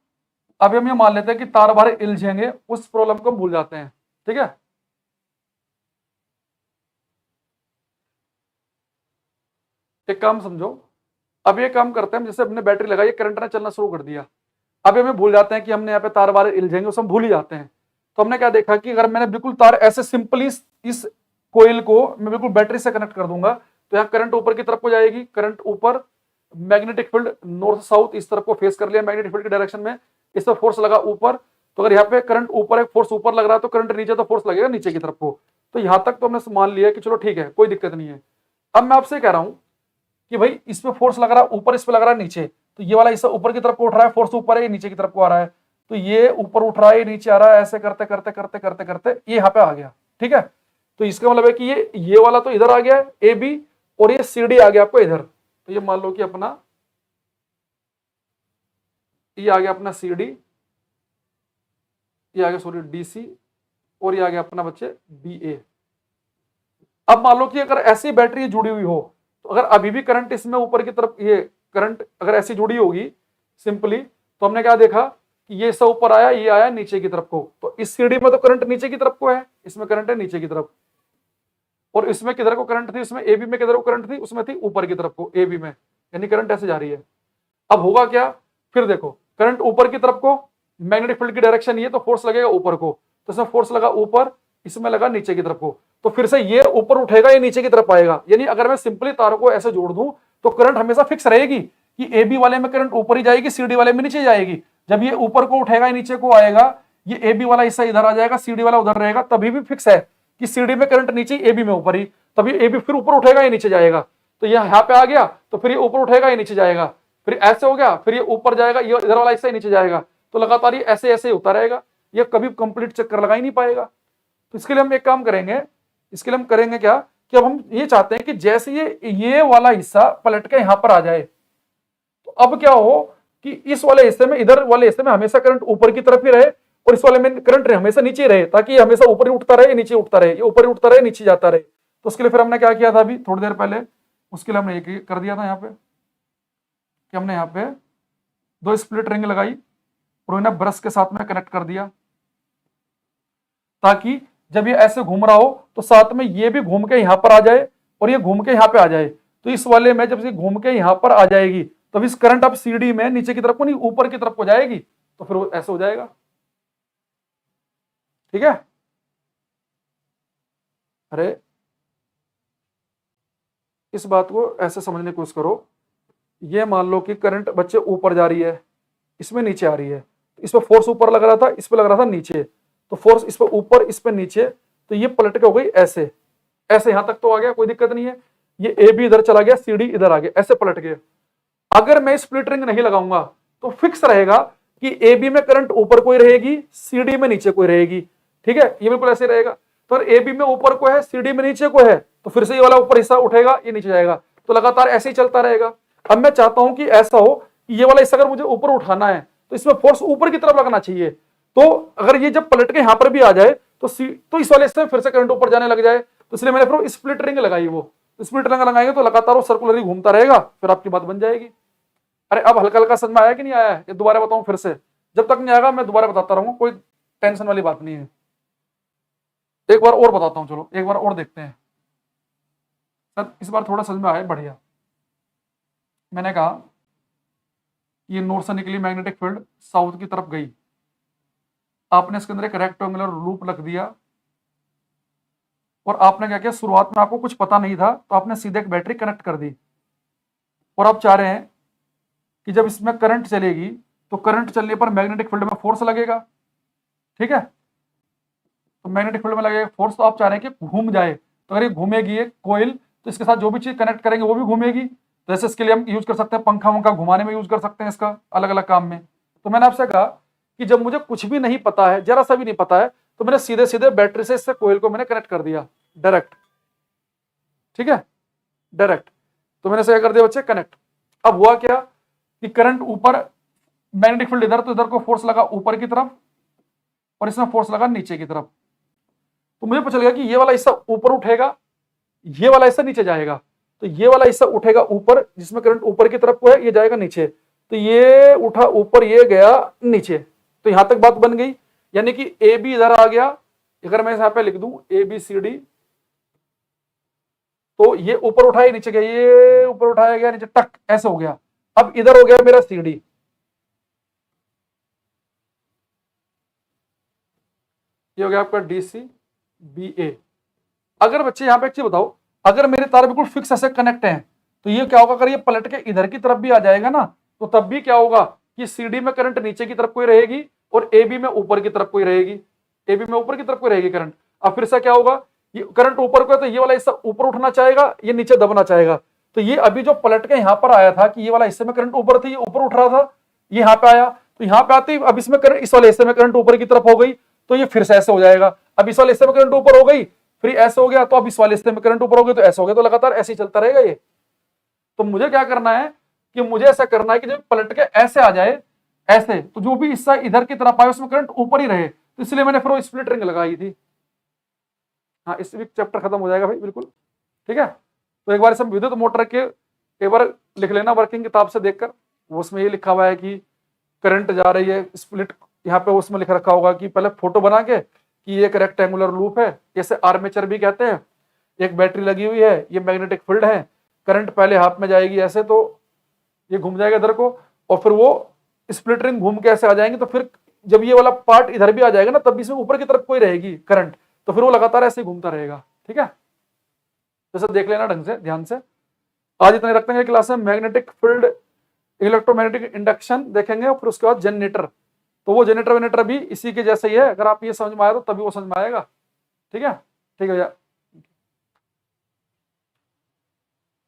अब हम ये मान लेते हैं कि तार बाहर इलझेंगे, उस प्रॉब्लम को भूल जाते हैं, ठीक है। एक काम समझो, अब ये काम करते हैं, जैसे हमने बैटरी लगाई, करंट ने चलना शुरू कर दिया, अब हमें भूल जाते हैं कि हमने यहाँ पे तार बाहर इलझेंगे, उसे हम भूल ही जाते हैं। तो हमने क्या देखा कि अगर मैंने बिल्कुल तार ऐसे सिंपली इस कोयल को मैं बिल्कुल बैटरी से कनेक्ट कर दूंगा, तो यहाँ करंट ऊपर की तरफ को जाएगी, करंट ऊपर, मैग्नेटिक फील्ड नॉर्थ साउथ इस तरफ को फेस कर लिया, मैग्नेटिक फील्ड की डायरेक्शन में, इस पर फोर्स लगा ऊपर, तो अगर यहाँ पे करंट ऊपर है, फोर्स ऊपर लग रहा है, तो करंट नीचे, तो फोर्स लगेगा नीचे की तरफ को। तो यहां तक तो हमने मान लिया कि चलो ठीक है, कोई दिक्कत नहीं है। अब मैं आपसे कह रहा हूं कि भाई इस पे फोर्स लग रहा है ऊपर, इस पे लग रहा है नीचे, तो ये वाला हिस्सा ऊपर की तरफ को उठ रहा है, फोर्स ऊपर है, ये नीचे की तरफ को आ रहा है, तो ये ऊपर उठ रहा है, ये नीचे आ रहा है, ऐसे करते करते करते करते करते ये यहाँ पे आ गया, ठीक है। तो इसका मतलब है कि ये वाला तो इधर आ गया AB, और ये CD आ गया आपको इधर। तो ये मान लो कि अपना ये आ गया अपना CD, ये आ गया सॉरी DC, और ये आ गया अपना बच्चे BA। अब मान लो कि अगर ऐसी बैटरी जुड़ी हुई हो, तो अगर अभी भी करंट इसमें ऊपर की तरफ, ये करंट अगर ऐसी जुड़ी होगी सिंपली, तो हमने क्या देखा कि ये सब ऊपर आया, ये आया नीचे की तरफ को, तो इस सीढ़ी में तो करंट नीचे की तरफ को है, इसमें करंट है नीचे की तरफ, और इसमें किधर को करंट थी, इसमें AB में किधर को करंट थी, उसमें थी ऊपर की तरफ को AB में, यानी करंट ऐसे जा रही है। अब होगा क्या, फिर देखो करंट ऊपर की तरफ को, मैग्नेटिक फील्ड की डायरेक्शन ये, तो फोर्स लगेगा ऊपर को, तो इसमें फोर्स लगा ऊपर, इसमें लगा नीचे की तरफ को, तो फिर से ये ऊपर उठेगा, ये नीचे की तरफ आएगा। यानी अगर मैं सिंपली तारों को ऐसे जोड़ दूं तो करंट हमेशा फिक्स रहेगी कि AB वाले में करंट ऊपर ही जाएगी, CD वाले में नीचे जाएगी। जब ये ऊपर को उठेगा, ये नीचे को आएगा, ये AB वाला हिस्सा इधर आ जाएगा, CD वाला उधर रहेगा, तभी भी फिक्स है कि CD में करंट नीचे, AB में ऊपर ही, तभी AB फिर ऊपर उठेगा, ये नीचे जाएगा। तो ये यहाँ पे आ गया, तो फिर ये ऊपर उठेगा, ये नीचे जाएगा, फिर ऐसे हो गया, फिर ये ऊपर जाएगा, ये इधर वाला हिस्सा ही नीचे जाएगा, तो लगातार ये ऐसे ऐसे होता रहेगा, ये कभी कंप्लीट चक्कर लगा ही नहीं पाएगा। तो इसके लिए हम एक काम करेंगे, इसके लिए हम करेंगे क्या कि अब हम ये चाहते हैं कि जैसे ये वाला हिस्सा पलट के यहां पर आ जाए, तो अब क्या हो कि इस वाले हिस्से में, इधर वाले हिस्से में हमेशा करंट ऊपर की तरफ ही रहे, और इस वाले में करंट हमेशा नीचे रहे, ताकि ये हमेशा ऊपर ही उठता रहे, नीचे उठता रहे, ये ऊपर ही उठता रहे, नीचे जाता रहे। तो उसके लिए फिर हमने क्या किया था अभी थोड़ी देर पहले, उसके लिए हमने ये कर दिया था यहाँ पे कि हमने यहाँ पे 2 स्प्लिट रिंग लगाई और इन्हें ब्रश के साथ में कनेक्ट कर दिया, ताकि जब ये ऐसे घूम रहा हो तो साथ में ये भी घूम के यहां पर आ जाए और ये घूम के यहां पे आ जाए। तो इस वाले में जब ये घूम के यहां पर आ जाएगी, तब इस करंट अब CD में नीचे की तरफ को नहीं, ऊपर की तरफ को जाएगी, तो फिर वो ऐसे हो जाएगा। ठीक है, अरे इस बात को ऐसे समझने की कोशिश करो। ये मान लो कि करंट बच्चे ऊपर जा रही है, इसमें नीचे आ रही है, तो इस पर फोर्स ऊपर लग रहा था, इस पर लग रहा था नीचे, तो फोर्स इस पर ऊपर, इस पर नीचे, तो ये पलट के हो गई ऐसे, ऐसे यहां तक तो आ गया, कोई दिक्कत नहीं है। ये AB इधर चला गया, CD इधर आ गया, ऐसे पलट गए। अगर मैं स्प्लिट रिंग नहीं लगाऊंगा तो फिक्स रहेगा कि AB में करंट ऊपर कोई रहेगी, CD में नीचे कोई रहेगी। ठीक है, ये बिल्कुल ऐसे रहेगा। तो AB में ऊपर को है, CD में नीचे को है, तो फिर से ये वाला ऊपर हिस्सा उठेगा, ये नीचे जाएगा, तो लगातार ऐसे ही चलता रहेगा। अब मैं चाहता हूं कि ऐसा हो कि ये वाला हिस्सा अगर मुझे ऊपर उठाना है तो इसमें फोर्स ऊपर की तरफ लगना चाहिए। तो अगर ये जब पलट के यहां पर भी आ जाए तो इस वाले हिस्से में फिर से करंट ऊपर जाने लग जाए, तो इसलिए मैंने फिर स्प्लिट रिंग लगाई। वो स्प्लिट रिंग लगाएंगे तो लगातार वो सर्कुलर घूमता रहेगा, फिर आपकी बात बन जाएगी। अरे अब हल्का हल्का समझ में आया कि नहीं आया है, ये दोबारा बताऊं फिर से? जब तक नहीं आएगा मैं दोबारा बताता रहूंगा, कोई टेंशन वाली बात नहीं है। एक बार और बताता हूं, चलो एक बार और देखते हैं सर, इस बार थोड़ा समझ में आया बढ़िया। मैंने कहा ये नॉर्थ से निकली मैग्नेटिक फील्ड साउथ की तरफ गई, आपने इसके अंदर एक रेक्टेंगुलर लूप रख दिया, और आपने क्या किया, शुरुआत में आपको कुछ पता नहीं था तो आपने सीधे एक बैटरी कनेक्ट कर दी, और आप चाह रहे हैं कि जब इसमें करंट चलेगी तो करंट चलने पर मैग्नेटिक फील्ड में फोर्स लगेगा। ठीक है, तो मैग्नेटिक फील्ड में लगेगा फोर्स, तो आप चाह रहे हैं कि घूम जाए, तो अगर ये घूमेगी एक कोयल, तो इसके साथ जो भी चीज कनेक्ट करेंगे वो भी घूमेगी। तो ऐसे इसके लिए हम यूज कर सकते हैं, पंखा वंखा घुमाने में यूज कर सकते हैं इसका, अलग अलग काम में। तो मैंने आपसे कहा कि जब मुझे कुछ भी नहीं पता है, जरा सा भी नहीं पता है, तो मैंने सीधे सीधे बैटरी से इससे कोयल को मैंने कनेक्ट कर दिया डायरेक्ट। ठीक है, डायरेक्ट, तो मैंने से कर दिया बच्चे कनेक्ट। अब हुआ क्या कि करंट ऊपर, मैग्नेटिक फील्ड इधर, तो इधर को फोर्स लगा ऊपर की तरफ और इसमें फोर्स लगा नीचे की तरफ। तो मुझे पता चल गया कि ये वाला हिस्सा ऊपर उठेगा, ये वाला हिस्सा नीचे जाएगा। तो ये वाला हिस्सा उठेगा ऊपर, जिसमें करंट ऊपर की तरफ को है, ये जाएगा नीचे। तो ये उठा ऊपर, ये गया नीचे, तो यहां तक बात बन गई। यानी कि AB इधर आ गया, अगर मैं यहां पे लिख दूं ABCD, तो ये ऊपर उठाया नीचे गया, ये ऊपर उठाया गया नीचे, टक ऐसे हो गया। अब इधर हो गया मेरा CD, ये हो गया आपका DC BA। अगर बच्चे यहां पे एक चीज बताओ, अगर मेरे तार बिल्कुल फिक्स ऐसे कनेक्ट हैं, तो ये क्या होगा, अगर ये पलट के इधर की तरफ भी आ जाएगा ना, तो तब भी क्या होगा कि CD में करंट नीचे की तरफ कोई रहेगी और AB में ऊपर की तरफ कोई रहेगी, AB में ऊपर की तरफ कोई रहेगी करंट। अब फिर से क्या होगा, ये करंट ऊपर को है तो ये वाला हिस्सा ऊपर उठना चाहेगा, ये नीचे दबना चाहेगा। तो ये अभी जो पलट के यहां पर आया था कि ये वाला हिस्से में करंट ऊपर थी, ये ऊपर उठ रहा था, ये यहाँ पे आया, तो यहाँ पे आते ही अब इसमें करंट, इस वाले हिस्से में करंट ऊपर की तरफ हो गई, तो ये फिर से ऐसे हो जाएगा। अब इस वाले हिस्से में करंट ऊपर हो गई, फिर ऐसे हो गया, तो अब इस वाले हिस्से में करंट ऊपर हो गया, तो ऐसे हो गया, तो लगातार ऐसे ही चलता रहेगा ये। तो मुझे क्या करना है कि मुझे ऐसा करना है कि जब पलट के ऐसे आ जाए ऐसे, तो जो भी हिस्सा इधर की तरफ आए उसमें करंट ऊपर ही रहे। तो तो इसलिए मैंने फिर वो स्प्लिट रिंग लगाई थी। हाँ, इस वीक चैप्टर खत्म हो जाएगा भाई, बिल्कुल ठीक है। तो एक बार सब विद्युत मोटर के एक बार लिख लेना वर्किंग किताब से देखकर, उसमें ये लिखा हुआ है कि करंट जा रही है स्प्लिट, यहाँ पे उसमें लिख रखा होगा कि पहले फोटो बना के कि ये एक रेक्टेंगुलर लूप है, जैसे आर्मेचर भी कहते हैं, एक बैटरी लगी हुई है, ये मैग्नेटिक फील्ड है, करंट पहले हाथ में जाएगी ऐसे, तो ये घूम जाएगा इधर को, और फिर वो स्प्लिट रिंग घूम के ऐसे आ जाएंगे, तो फिर जब ये वाला पार्ट इधर भी आ जाएगा ना, तब भी इसमें ऊपर की तरफ कोई रहेगी करंट, तो फिर वो लगातार ऐसे घूमता रहेगा। ठीक है, तो सब देख लेना ढंग से, ध्यान से। आज इतने रखते हैं क्लास में। मैग्नेटिक फील्ड, इलेक्ट्रोमैग्नेटिक इंडक्शन देखेंगे, और फिर उसके बाद जनरेटर। तो वो जनरेटर वेनेटर भी इसी के जैसे ही है, अगर आप ये समझ में आया तो तभी वो समझ में आएगा। ठीक है, ठीक है भैया,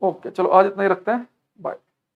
ओके चलो आज इतना ही रखते हैं, बाय।